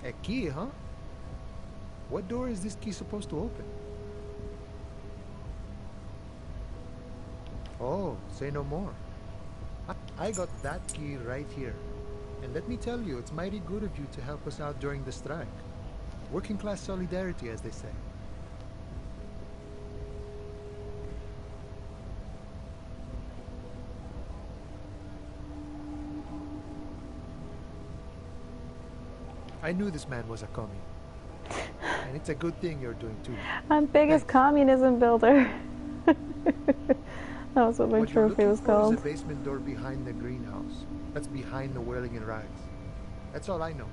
A key, huh? What door is this key supposed to open? Oh, say no more. I got that key right here. And let me tell you, it's mighty good of you to help us out during the strike. Working class solidarity, as they say. I knew this man was a commie. And it's a good thing you're doing too. I'm biggest communism builder. That was what my trophy was called. There's a basement door behind the greenhouse. That's behind the whirling in rags. That's all I know.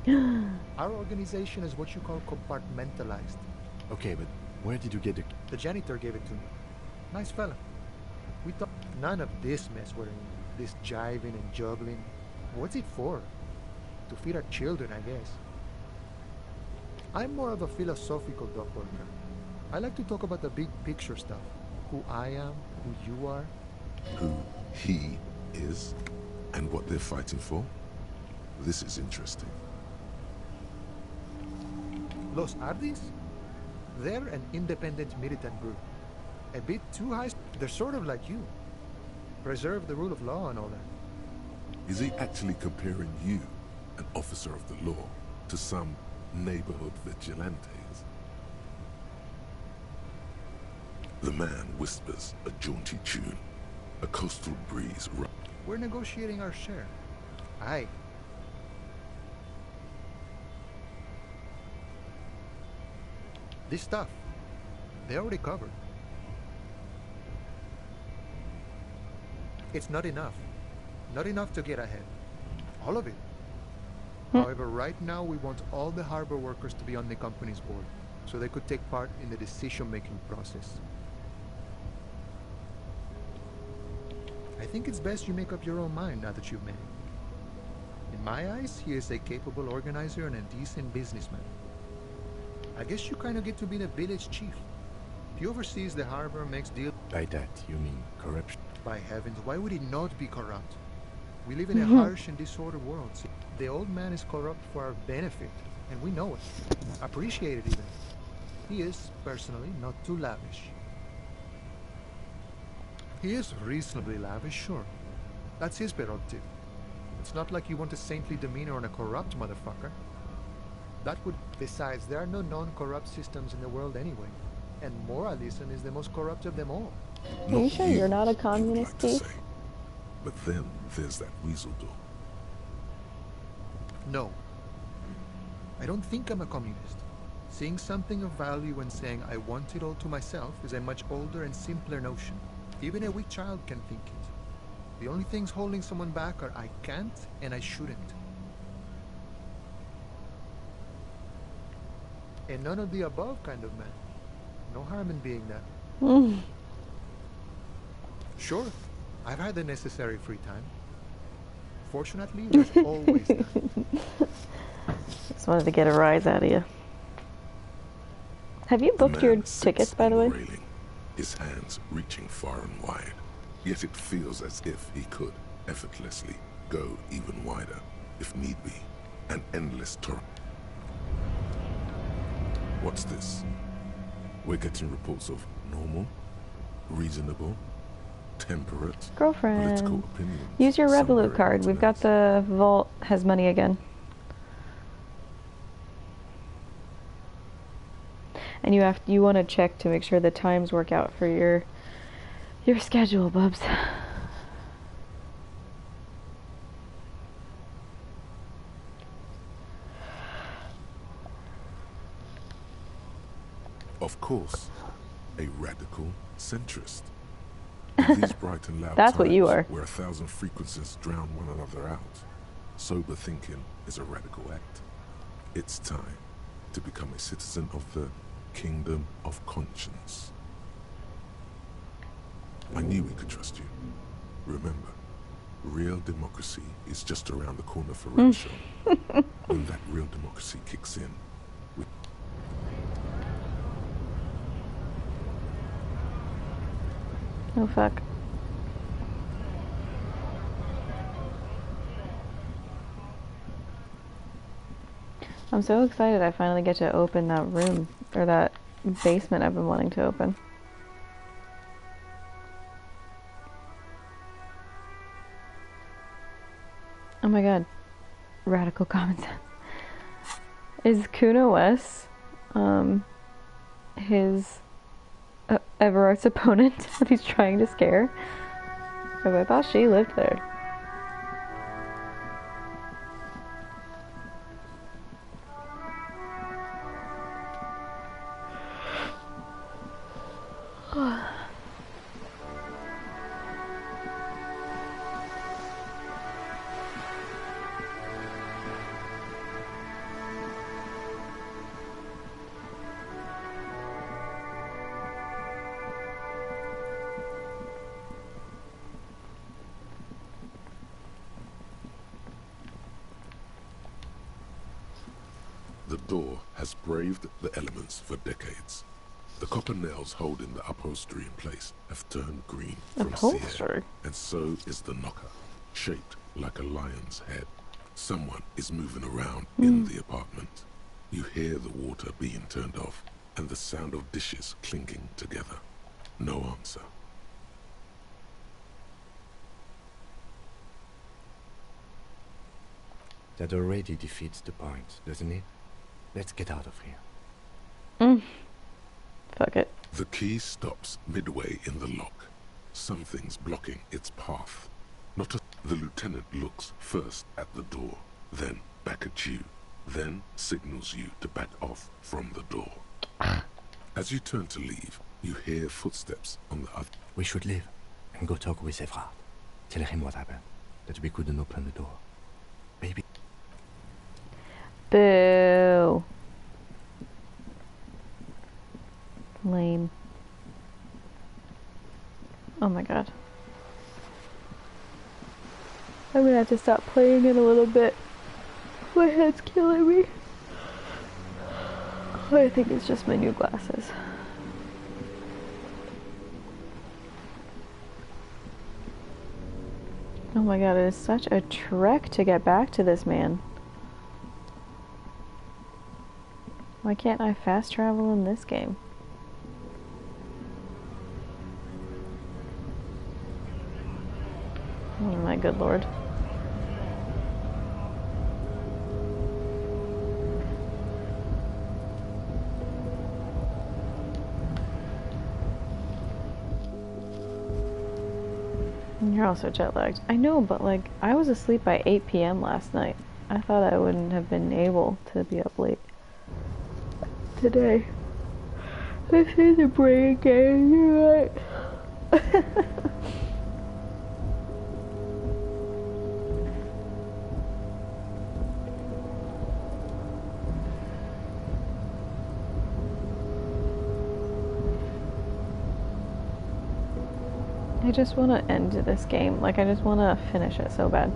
Our organization is what you call compartmentalized. Okay, but where did you get the janitor gave it to me. Nice fella. We thought none of this mess we're in. This jiving and juggling. What's it for? To feed our children, I guess. I'm more of a philosophical dog worker. I like to talk about the big picture stuff. Who I am, who you are. Who he is, and what they're fighting for. This is interesting. Los Ardis? They're an independent militant group. A bit too high. They're sort of like you. Preserve the rule of law and all that. Is he actually comparing you, an officer of the law, to some neighborhood vigilantes? The man whispers a jaunty tune, a coastal breeze. We're negotiating our share. Aye. This stuff, they already covered. It's not enough. Not enough to get ahead. All of it. However, right now we want all the harbor workers to be on the company's board, so they could take part in the decision-making process. I think it's best you make up your own mind now that you've met him. In my eyes, he is a capable organizer and a decent businessman. I guess you kind of get to be the village chief. He oversees the harbor, makes deals. By that, you mean corruption? By heavens, why would he not be corrupt? We live in a harsh and disordered world. See, the old man is corrupt for our benefit, and we know it. Appreciate it even. He is, personally, not too lavish. He is reasonably lavish, sure. That's his prerogative. It's not like you want a saintly demeanor on a corrupt motherfucker. That would... Besides, there are no non-corrupt systems in the world anyway. And moralism is the most corrupt of them all. Are you sure you're not a communist thief? But then there's that weasel door. No. I don't think I'm a communist. Seeing something of value and saying I want it all to myself is a much older and simpler notion. Even a weak child can think it. The only things holding someone back are I can't and I shouldn't. A none of the above kind of man. No harm in being that. Sure, I've had the necessary free time. Fortunately, there's always time. Just wanted to get a rise out of you. Have you booked your tickets, by the way? Railing, his hands reaching far and wide. Yet it feels as if he could effortlessly go even wider, if need be. An endless torrent. What's this? We're getting reports of normal, reasonable, temperate, Girlfriend. political opinions. Use your somewhere Revolut in card. We've got continents. the vault has money again. And you want to check to make sure the times work out for your schedule, bubs. Of course, a radical centrist. In these bright and loud That's what you times are. where 1,000 frequencies drown one another out, sober thinking is a radical act. It's time to become a citizen of the kingdom of conscience. I knew we could trust you. Remember, real democracy is just around the corner for Rachel. When that real democracy kicks in, Oh fuck. I'm so excited I finally get to open that room, or that basement I've been wanting to open. Oh my god. Radical common sense. Is Kuna West, his Everart's opponent that he's trying to scare? Oh, I thought she lived there. the door has braved the elements for decades. The copper nails holding the upholstery in place have turned green from Upholstery? sear, and so is the knocker, shaped like a lion's head. Someone is moving around in the apartment. You hear the water being turned off, and the sound of dishes clinking together. No answer. That already defeats the point, doesn't it? Let's get out of here. Fuck it. The key stops midway in the lock. Something's blocking its path. The lieutenant looks first at the door, then back at you, then signals you to back off from the door. As you turn to leave, you hear footsteps on the other. We should leave and go talk with Evrard. Tell him what happened, that we couldn't open the door. Baby. Boo. Lame. Oh my god. I'm gonna have to stop playing in a little bit. My head's killing me. I think it's just my new glasses. Oh my god, it is such a trek to get back to this man. Why can't I fast travel in this game? Oh my good lord. You're also jet lagged. I know, but like, I was asleep by 8 p.m. last night. I thought I wouldn't have been able to be up late today. This is a brain game, you're right. I just want to end this game. Like, I just want to finish it so bad.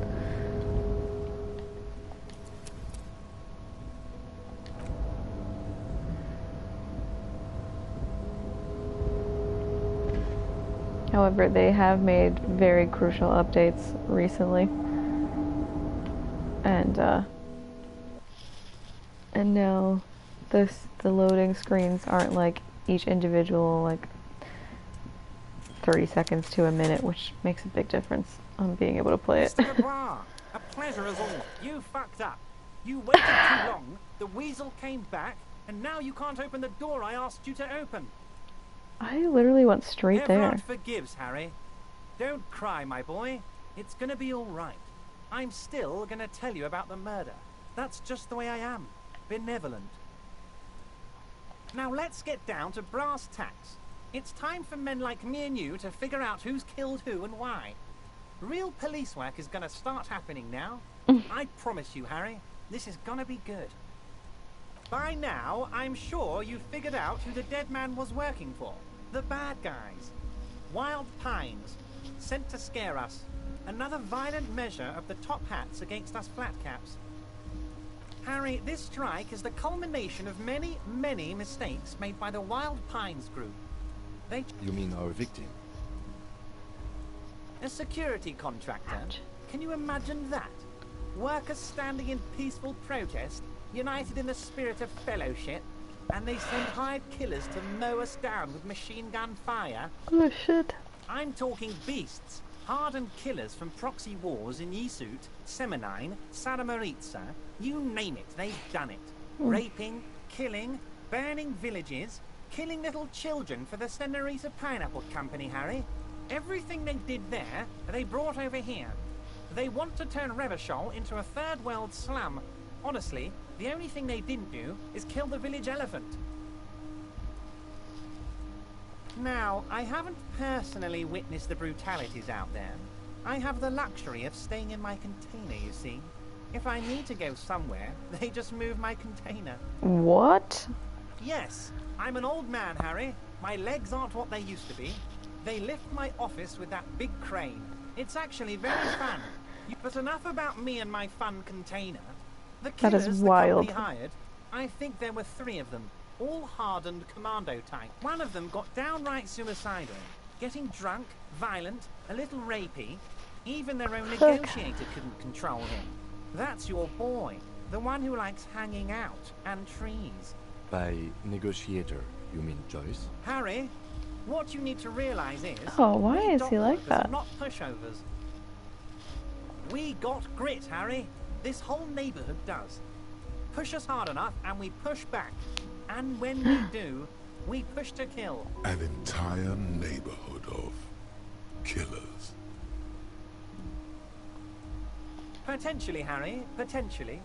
However, they have made very crucial updates recently. And now the loading screens aren't like each individual like 30 seconds to a minute, which makes a big difference on being able to play it. Mr. Dubois, a pleasure as always. You fucked up. You waited too long, the weasel came back, and now you can't open the door I asked you to open. I literally went straight Everyone there. forgives, Harry. Don't cry, my boy. It's gonna be all right. I'm still gonna tell you about the murder. That's just the way I am. Benevolent. Now let's get down to brass tacks. It's time for men like me and you to figure out who's killed who and why. Real police work is gonna start happening now. I promise you, Harry, this is gonna be good. By now, I'm sure you've figured out who the dead man was working for. The bad guys. Wild Pines. Sent to scare us. Another violent measure of the top hats against us flatcaps. Harry, this strike is the culmination of many, many mistakes made by the Wild Pines group. You mean our victim? A security contractor. Ouch. Can you imagine that? Workers standing in peaceful protest, united in the spirit of fellowship, and they send hired killers to mow us down with machine gun fire? Oh shit. I'm talking beasts. Hardened killers from proxy wars in Yisut, Semenine, Saramaritsa, you name it, they've done it. Raping, killing, burning villages, killing little children for the Senorita Pineapple Company, Harry. Everything they did there, they brought over here. They want to turn Revachol into a third world slum. Honestly, the only thing they didn't do is kill the village elephant. Now, I haven't personally witnessed the brutalities out there. I have the luxury of staying in my container, you see. If I need to go somewhere, they just move my container. What? Yes, I'm an old man, Harry. My legs aren't what they used to be. They lift my office with that big crane. It's actually very fun. But enough about me and my fun container. The That is killers wild. the company hired, I think there were 3 of them, all hardened commando type. One of them got downright suicidal, getting drunk, violent, a little rapey. Even their own negotiator couldn't control him. That's your boy, the one who likes hanging out and trees. By negotiator, you mean Joyce? Harry, what you need to realize is... Oh, why we is he dock like workers that? are not pushovers. We got grit, Harry. This whole neighborhood does. Push us hard enough and we push back. And when we do, we push to kill. An entire neighborhood of killers. Potentially, Harry, potentially.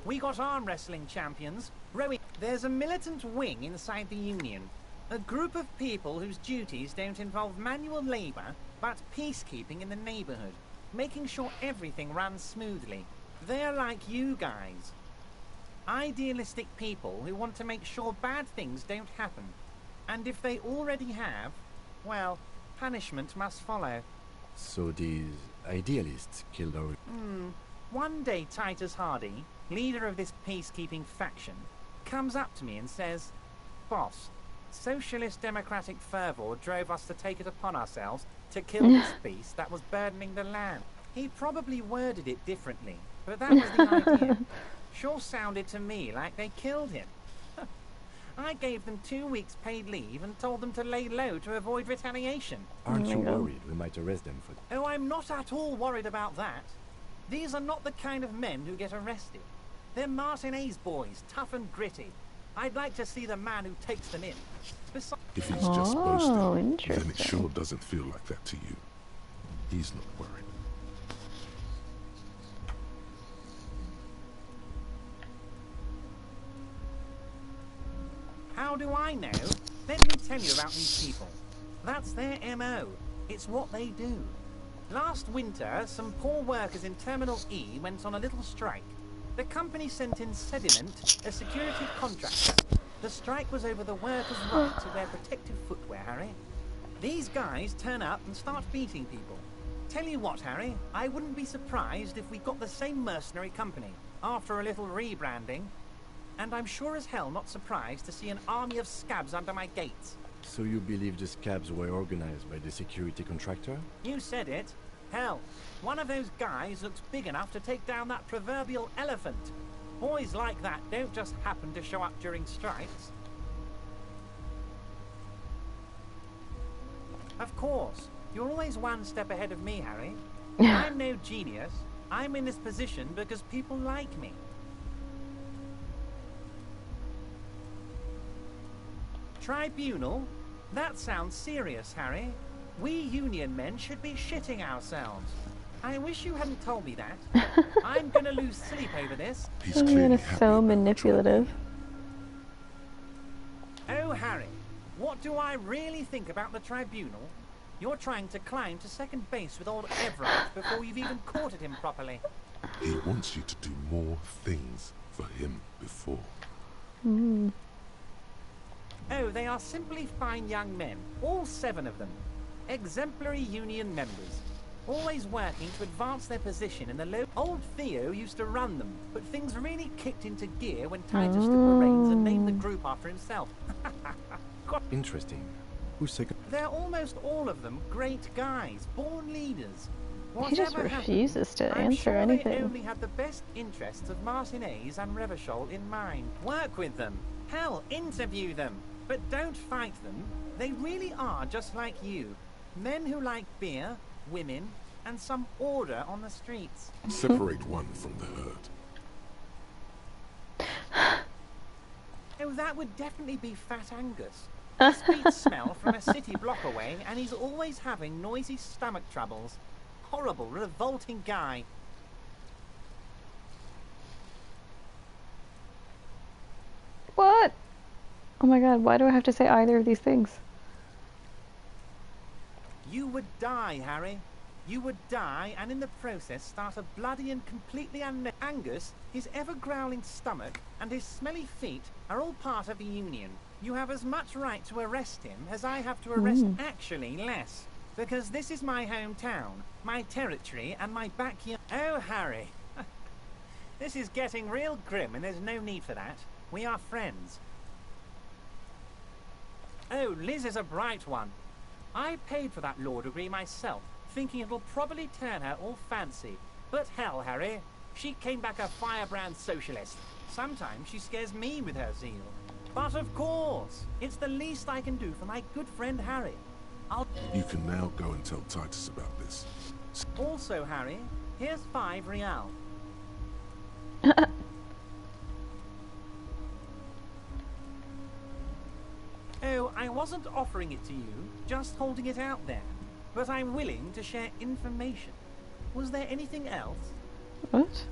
We got arm wrestling champions, rowing. There's a militant wing inside the Union. A group of people whose duties don't involve manual labor, but peacekeeping in the neighborhood. Making sure everything runs smoothly. They're like you guys. Idealistic people who want to make sure bad things don't happen. And if they already have, well, punishment must follow. So these idealists killed our... One day Titus Hardy, leader of this peacekeeping faction, comes up to me and says, "Boss, socialist democratic fervor drove us to take it upon ourselves to kill this beast that was burdening the land." He probably worded it differently, but that was the idea. Sure sounded to me like they killed him. I gave them 2 weeks paid leave and told them to lay low to avoid retaliation. Aren't you worried we might arrest them for... Oh, I'm not at all worried about that. These are not the kind of men who get arrested. They're Martinez boys, tough and gritty. I'd like to see the man who takes them in. If he's just boasting, then it sure doesn't feel like that to you. He's not worried. How do I know? Let me tell you about these people. That's their MO. It's what they do. Last winter, some poor workers in Terminal E went on a little strike. The company sent in Sediment, a security contractor. The strike was over the workers' right to wear protective footwear, Harry. These guys turn up and start beating people. Tell you what, Harry, I wouldn't be surprised if we got the same mercenary company after a little rebranding. And I'm sure as hell not surprised to see an army of scabs under my gates. So you believe the scabs were organized by the security contractor? You said it. Hell, one of those guys looks big enough to take down that proverbial elephant. Boys like that don't just happen to show up during strikes. Of course, you're always one step ahead of me, Harry. I'm no genius. I'm in this position because people like me. Tribunal? That sounds serious, Harry. We union men should be shitting ourselves. I wish you hadn't told me that. I'm gonna lose sleep over this. This man is so manipulative. Oh, Harry, what do I really think about the tribunal? You're trying to climb to second base with old Everett before you've even courted him properly. He wants you to do more things for him before. Oh, they are simply fine young men, all 7 of them. Exemplary union members, always working to advance their position in the low... Old Theo used to run them, but things really kicked into gear when Titus took the reins and named the group after himself. Interesting. Who's second? They're almost all of them great guys, born leaders. He just refuses to answer I'm sure anything. They only had the best interests of Martinez and Revachol in mind. Work with them. Hell, interview them. But don't fight them. They really are just like you. Men who like beer, women, and some order on the streets. Separate one from the herd. Oh, that would definitely be Fat Angus. His feet smell from a city block away, and he's always having noisy stomach troubles. Horrible, revolting guy. What? Oh my god, why do I have to say either of these things? You would die, Harry. You would die, and in the process start a bloody and completely Angus, his ever-growling stomach, and his smelly feet are all part of the Union. You have as much right to arrest him as I have to arrest actually less. Because this is my hometown, my territory, and my backyard. Oh, Harry. This is getting real grim, and there's no need for that. We are friends. Oh, Liz is a bright one. I paid for that law degree myself, thinking it'll probably turn her all fancy. But hell, Harry, she came back a firebrand socialist. Sometimes she scares me with her zeal. But of course, it's the least I can do for my good friend Harry. You can now go and tell Titus about this. Also, Harry, here's 5 real. Oh, I wasn't offering it to you, just holding it out there. But I'm willing to share information. Was there anything else? What?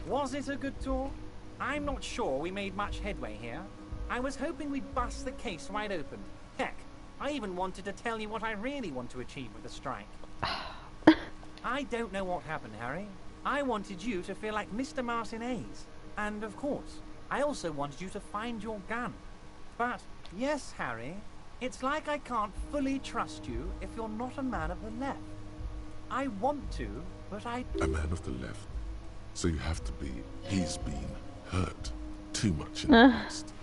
Was it a good tour? I'm not sure we made much headway here. I was hoping we'd bust the case wide open. Heck, I even wanted to tell you what I really want to achieve with the strike. I don't know what happened, Harry. I wanted you to feel like Mr. Martinez. And of course, I also wanted you to find your gun. But, yes, Harry, it's like I can't fully trust you if you're not a man of the left. I want to, but I... A man of the left. So you have to be... He's been hurt too much in the past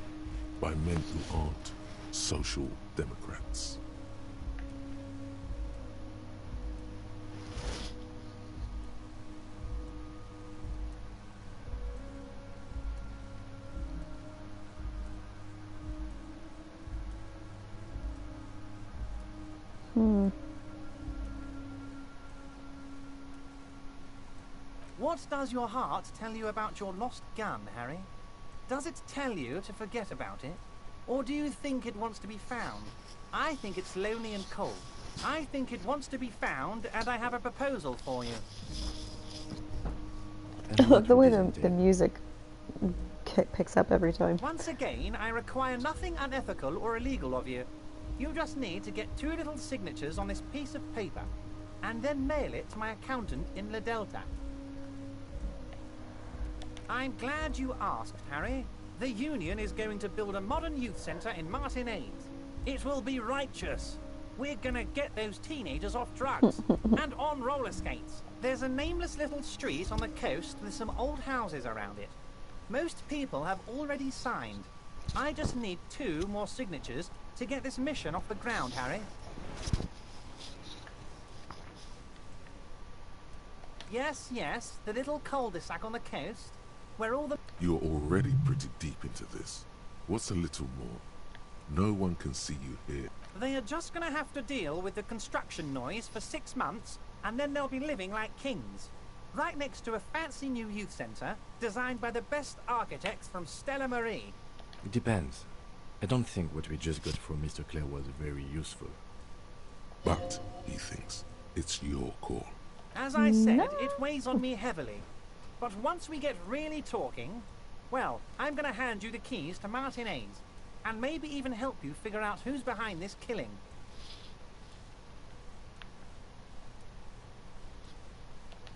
by men who aren't social democrats. What does your heart tell you about your lost gun, Harry? Does it tell you to forget about it? Or do you think it wants to be found? I think it's lonely and cold. I think it wants to be found, and I have a proposal for you. I love the way the music picks up every time. Once again, I require nothing unethical or illegal of you. You just need to get 2 little signatures on this piece of paper, and then mail it to my accountant in La Delta. I'm glad you asked, Harry. The Union is going to build a modern youth centre in Martinez. It will be righteous. We're gonna get those teenagers off drugs and on roller skates. There's a nameless little street on the coast with some old houses around it. Most people have already signed. I just need 2 more signatures to get this mission off the ground, Harry. Yes, yes, the little cul-de-sac on the coast, where all the... You're already pretty deep into this. What's a little more? No one can see you here. They are just gonna have to deal with the construction noise for 6 months, and then they'll be living like kings. Right next to a fancy new youth centre, designed by the best architects from Stella Marie. It depends. I don't think what we just got from Mr. Clare was very useful. But, he thinks, it's your call. As I said, it weighs on me heavily. But once we get really talking, well, I'm gonna hand you the keys to Martinez, and maybe even help you figure out who's behind this killing.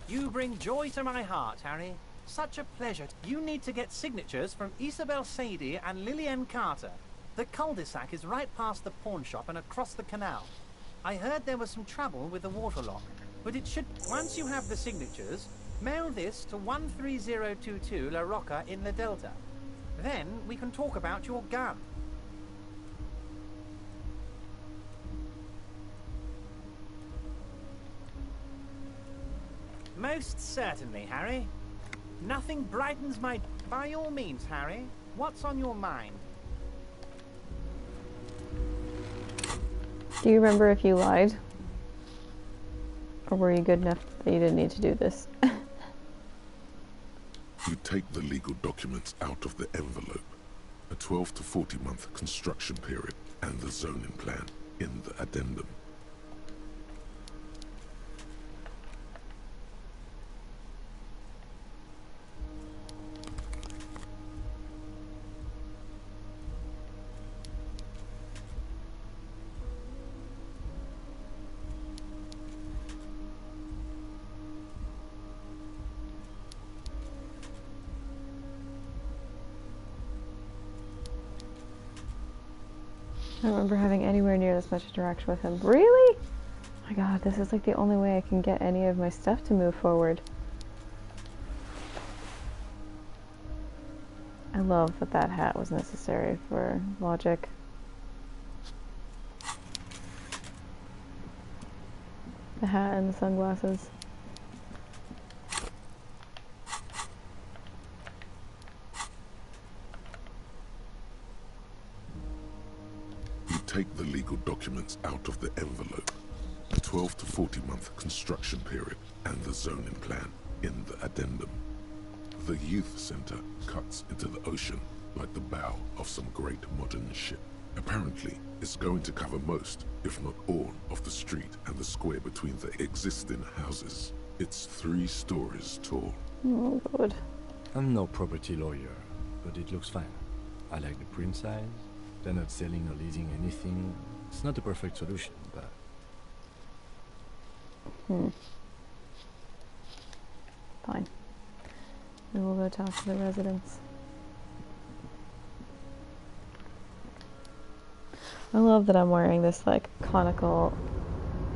You bring joy to my heart, Harry. Such a pleasure. You need to get signatures from Isabel Sadie and Lillian Carter. The cul-de-sac is right past the pawn shop and across the canal. I heard there was some trouble with the waterlock, but it should... Once you have the signatures, mail this to 13022 La Rocca in the Delta. Then we can talk about your gun. Most certainly, Harry. Nothing brightens my... By all means, Harry, what's on your mind? Do you remember if you lied? Or were you good enough that you didn't need to do this? You take the legal documents out of the envelope, a 12 to 40 month construction period, and the zoning plan in the addendum. I don't remember having anywhere near this much interaction with him. Really? Oh my god, this is like the only way I can get any of my stuff to move forward. I love that that hat was necessary for logic. The hat and the sunglasses. Take the legal documents out of the envelope, a 12 to 40 month construction period, and the zoning plan in the addendum. The youth center cuts into the ocean like the bow of some great modern ship. Apparently, it's going to cover most, if not all, of the street and the square between the existing houses. It's 3 stories tall. Oh, good. I'm no property lawyer, but it looks fine. I like the print size. They're not selling or leasing anything. It's not the perfect solution, but... Fine. We will go talk to the residents. I love that I'm wearing this, like, conical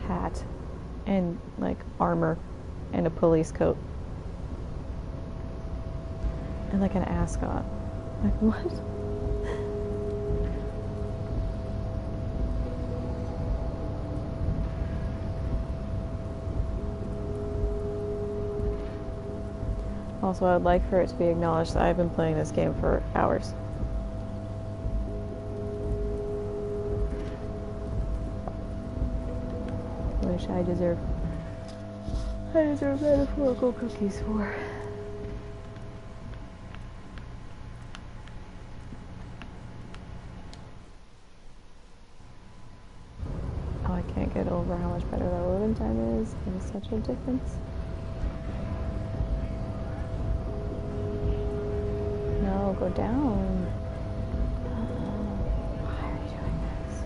hat and, like, armor and a police coat. And, like, an ascot. Like, what? Also, I'd like for it to be acknowledged that I've been playing this game for hours. Which I deserve metaphorical cookies for. Oh, I can't get get over how much better the loading time is. It is such a difference. No, go down. Why are you doing this?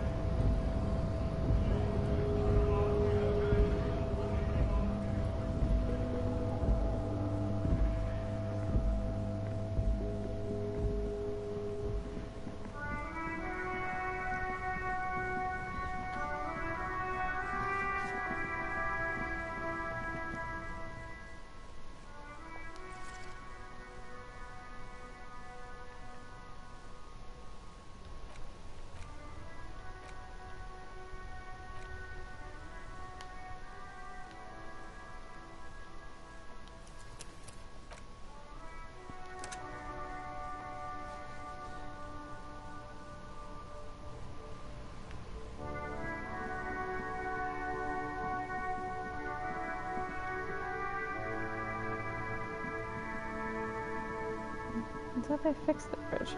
I thought they fixed the bridge.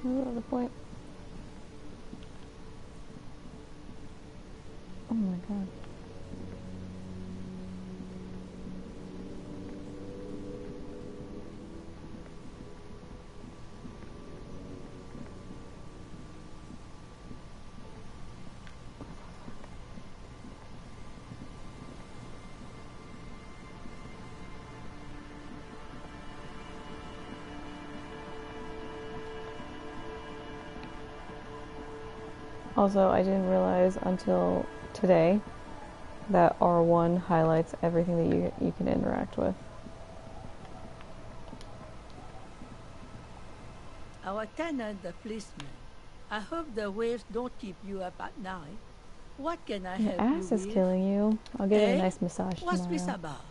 What was the point? Oh my god. Also, I didn't realize until today that R1 highlights everything that you can interact with. Our tenant, the policeman. I hope the waves don't keep you up at night. What can I Your help you ass is with? killing you. I'll give you a Eh? nice massage What's this tomorrow. about?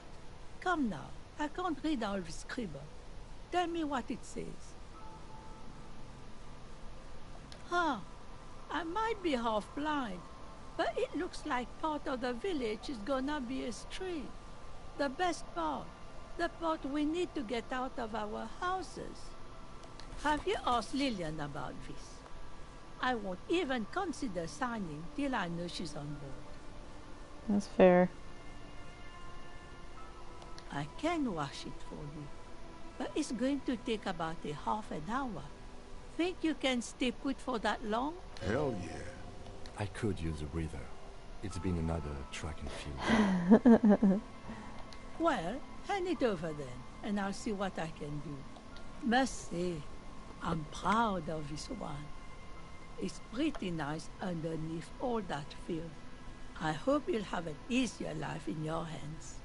Come now. I can't read all the scribble. Tell me what it says. Huh. I might be half blind, but it looks like part of the village is gonna be a street. The best part. The part we need to get out of our houses. Have you asked Lillian about this? I won't even consider signing till I know she's on board. That's fair. I can wash it for you, but it's going to take about a half an hour. Think you can stay put for that long? Hell yeah. I could use a breather. It's been another track and field. Well, hand it over then, and I'll see what I can do. Must say, I'm proud of this one. It's pretty nice underneath all that filth. I hope you'll have an easier life in your hands.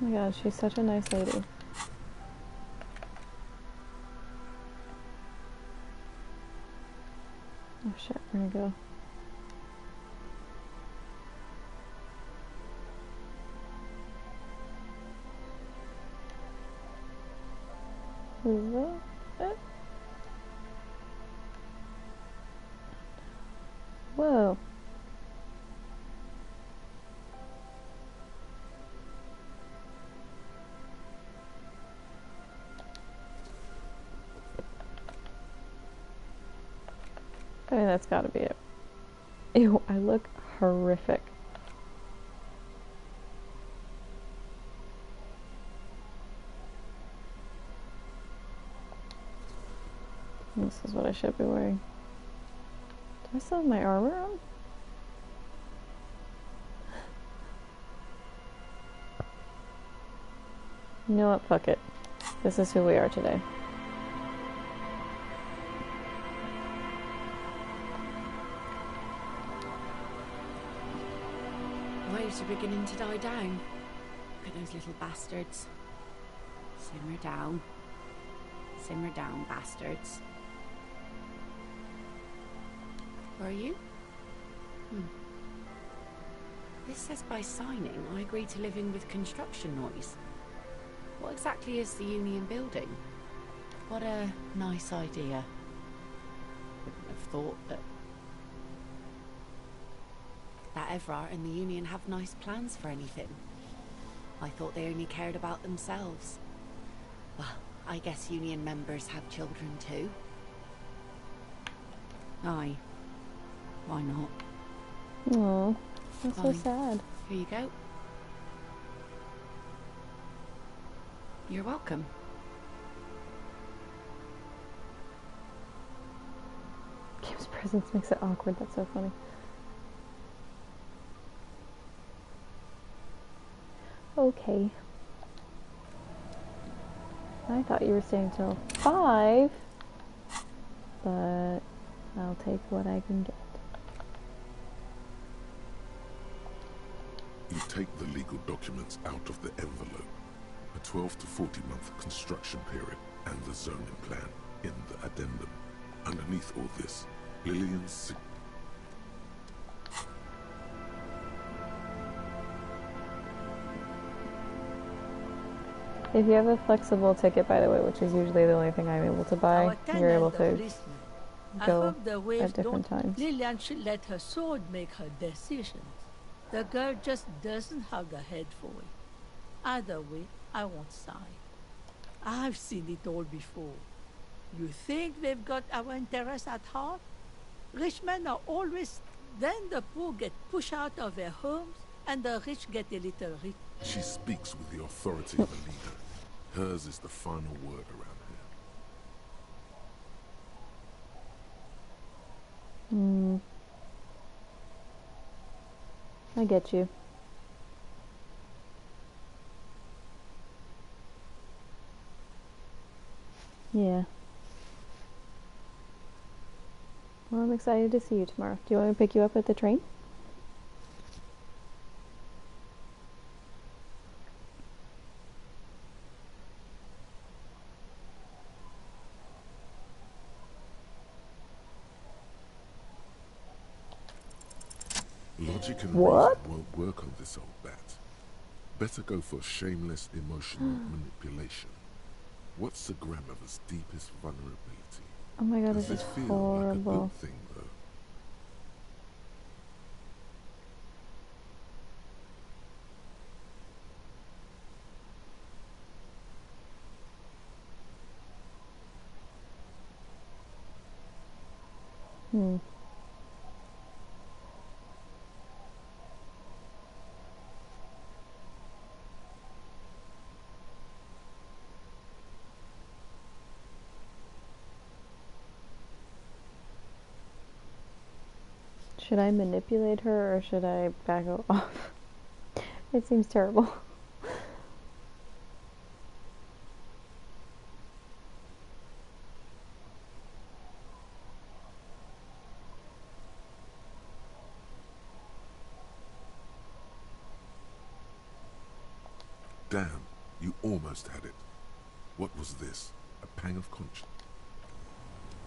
Oh my god, she's such a nice lady. Oh shit, where'd it go? Is that it? Whoa. I mean, that's gotta be it. Ew, I look horrific. This is what I should be wearing. Do I still have my armor on? You know what? Fuck it. This is who we are today. Waves are beginning to die down. Look at those little bastards. Simmer down. Simmer down, bastards. Who are you? This says by signing, I agree to living with construction noise. What exactly is the Union building? What a nice idea. Wouldn't have thought that Evrart and the Union have nice plans for anything. I thought they only cared about themselves. Well, I guess Union members have children too. Aye. Why not? Oh, that's so Fine. sad. Here you go. You're welcome. Kim's presence makes it awkward. That's so funny. Okay. I thought you were staying till 5, but I'll take what I can get. You take the legal documents out of the envelope, a 12 to 40 month construction period, and the zoning plan in the addendum. Underneath all this, Lillian's If you have a flexible ticket, by the way, which is usually the only thing I'm able to buy, you're able to go at different times. Lillian should let her sword make her decisions. The girl just doesn't have the head for it. Either way, I won't sigh. I've seen it all before. You think they've got our interests at heart? Rich men are always... Then the poor get pushed out of their homes, and the rich get a little rich. She speaks with the authority of a leader. Hers is the final word around here. I get you. Yeah. Well, I'm excited to see you tomorrow. Do you want me to pick you up at the train? Logic and What? reason won't work on this old bat. Better go for shameless emotional manipulation. What's the grandmother's deepest vulnerability? Oh my god, Does this is it feel horrible. like a good thing, though? Should I manipulate her or should I back off? It seems terrible. Damn, you almost had it. What was this? A pang of conscience?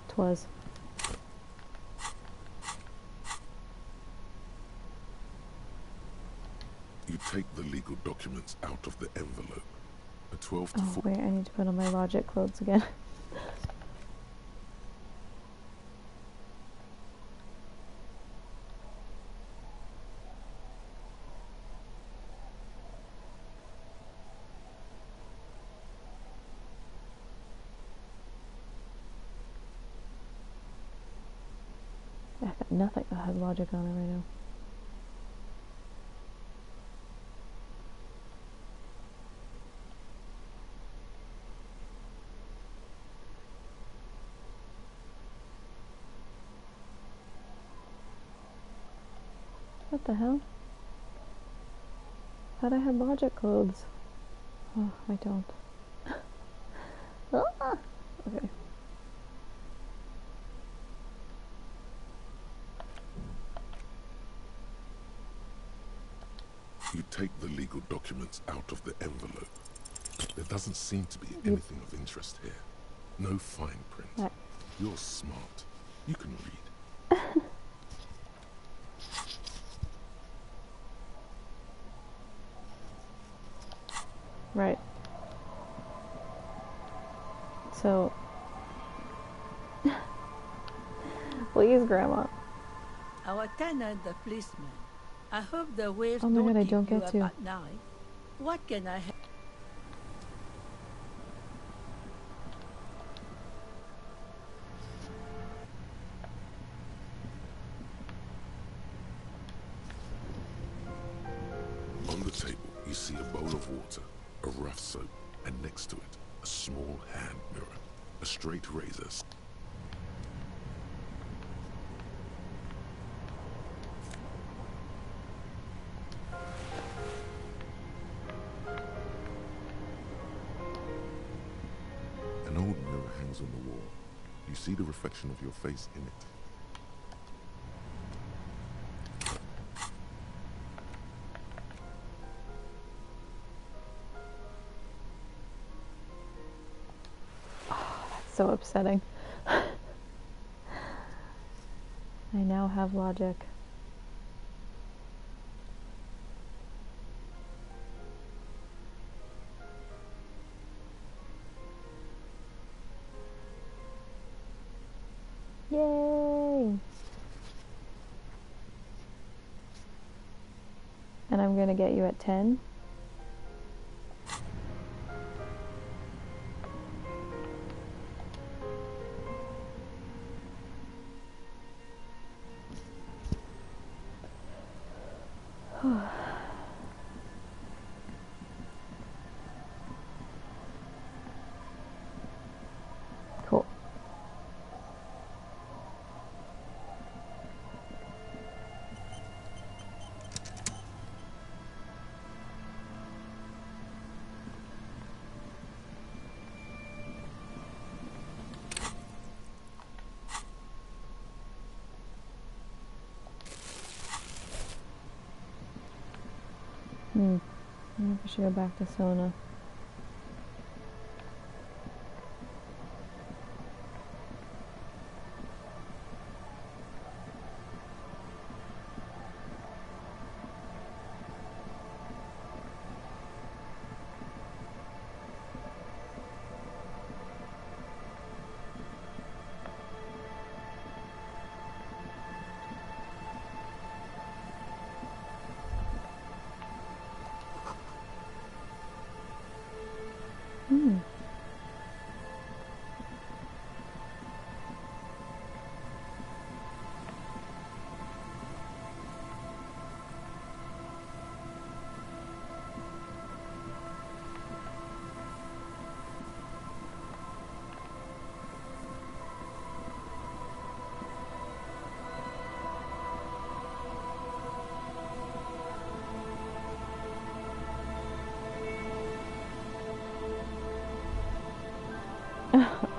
'Twas. You take the legal documents out of the envelope. A 12 to Oh 4. wait, I need to put on my logic clothes again. I've got nothing that has logic on it right now. What the hell? Thought I had logic clothes. Oh, I don't. Ah! Okay. You take the legal documents out of the envelope. There doesn't seem to be anything of interest here. No fine print. Right. You're smart. You can read. Right. So, please, Grandma. Our tenant, the policeman. I hope the waves Oh my God, I keep don't you get up to. at night. What can I help? the table, you see a bowl of water, a rough soap, and next to it, a small hand mirror, a straight razor. An old mirror hangs on the wall. You see the reflection of your face in it. So upsetting. I now have logic. Yay! And I'm gonna get you at 10. Cool. I wonder if I should go back to Sona.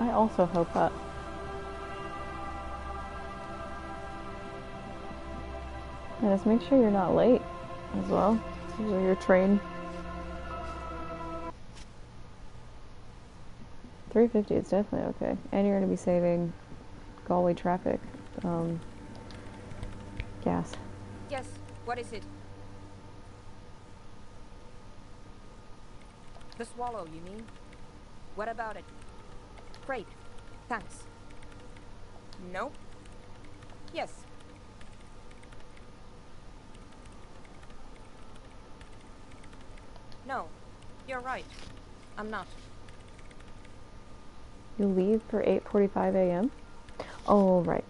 I also hope that. And just make sure you're not late as well. To your train. 350 is definitely okay. And you're going to be saving Galway traffic gas. Yes, what is it? The Swallow, you mean? What about it? Great. Thanks. No? Yes. No. You're right. I'm not. You leave for 8:45 a.m.? Oh, right.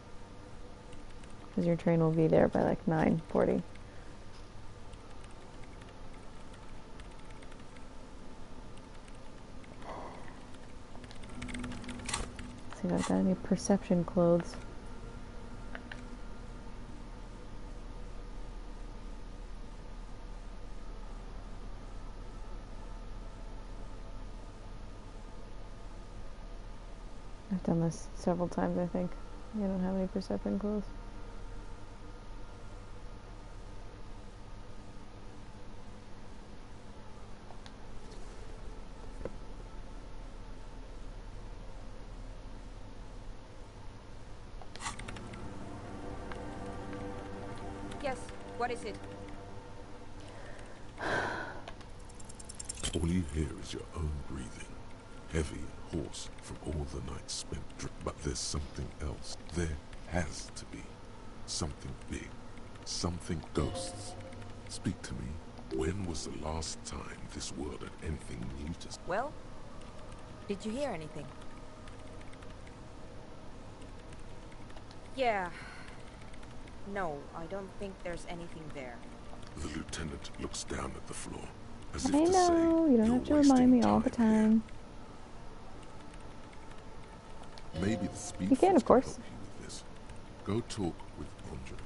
Because your train will be there by like 9:40. See if I've got any perception clothes. I've done this several times, I think. I don't have any perception clothes. Yes, what is it? All you hear is your own breathing, heavy and hoarse from all the nights spent but there's something else. There has to be. Something big. Something ghosts. Speak to me. When was the last time this world had anything new to say? Well, did you hear anything? Yeah. No, I don't think there's anything there. The lieutenant looks down at the floor, as I if to say, know, you don't "You're have to remind me all the time. Maybe the speed You can, force of course. help you with this. Go talk with Andre.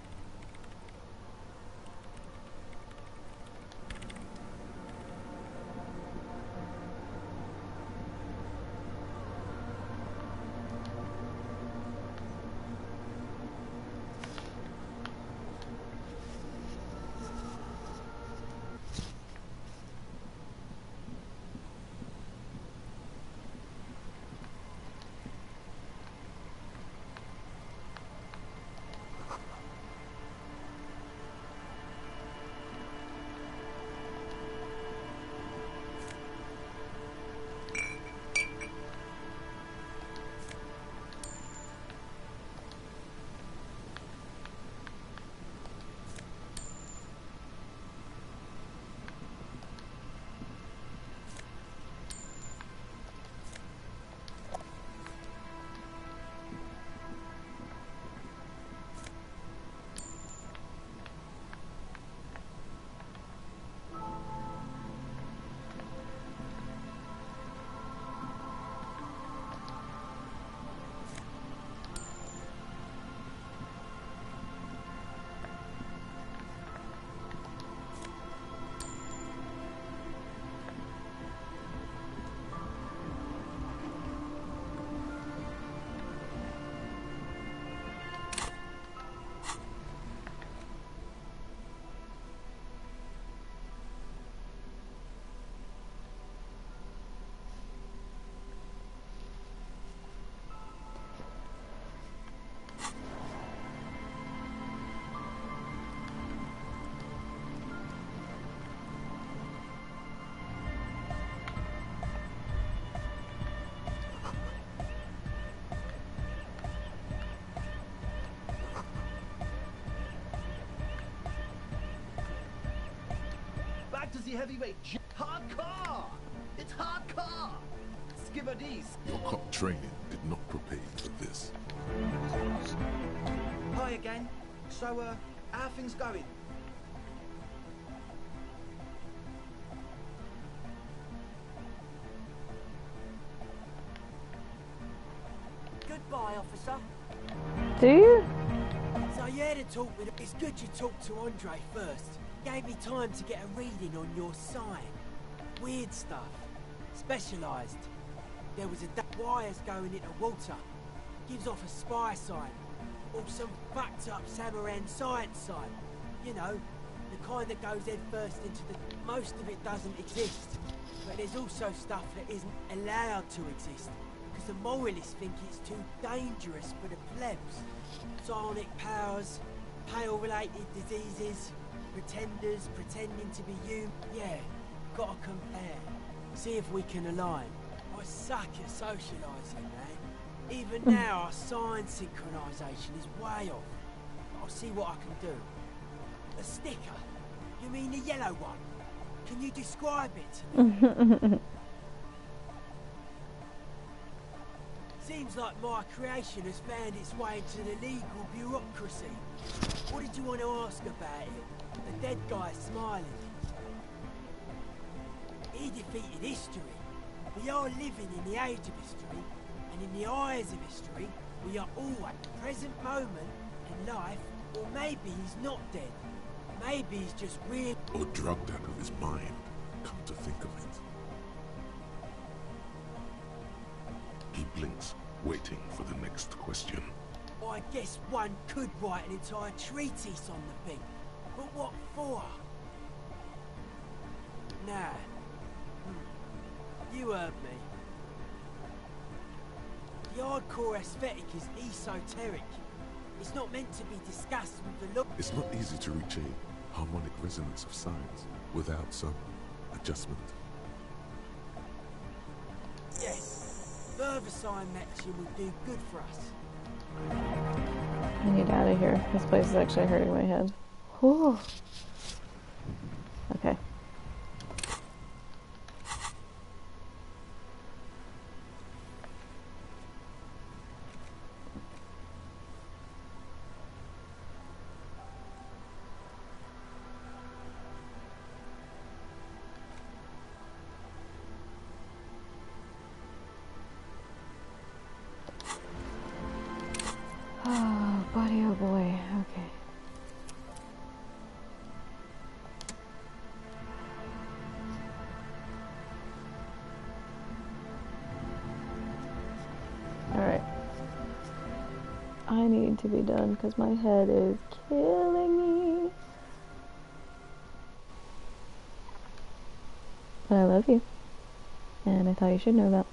Back to the heavyweight. Hardcore! It's hardcore! Skibberdees. Your cop training did not prepare you for this. Hi again. So, how are things going? Goodbye, officer. Do you? So you had a talk with... It's good you talked to Andre first. Gave me time to get a reading on your sign. Weird stuff. Specialised. There was a wires going into water. Gives off a spy sign. Or some fucked up Samaran science sign. You know, the kind that goes head first into the... Most of it doesn't exist. But there's also stuff that isn't allowed to exist. Because the moralists think it's too dangerous for the plebs. Psionic powers, pale-related diseases, pretenders pretending to be you. Yeah, gotta compare. See if we can align. I suck at socialising, man. Even now, our sign synchronisation is way off. But I'll see what I can do. A sticker? You mean the yellow one? Can you describe it to me? Seems like my creation has found its way into the legal bureaucracy. What did you want to ask about it? The dead guy smiling. He defeated history. We are living in the age of history, and in the eyes of history, we are all at the present moment in life, or maybe he's not dead. Maybe he's just real... Or drugged out of his mind, come to think of it. He blinks, waiting for the next question. I guess one could write an entire treatise on the thing. But what for? Nah. You heard me. The hardcore aesthetic is esoteric. It's not meant to be discussed with the look. It's not easy to reach a harmonic resonance of signs without some adjustment. Yes. Further sign matching would do good for us. I need out of here. This place is actually hurting my head. Whew. Okay. to be done because my head is killing me. But I love you. And I thought you should know that.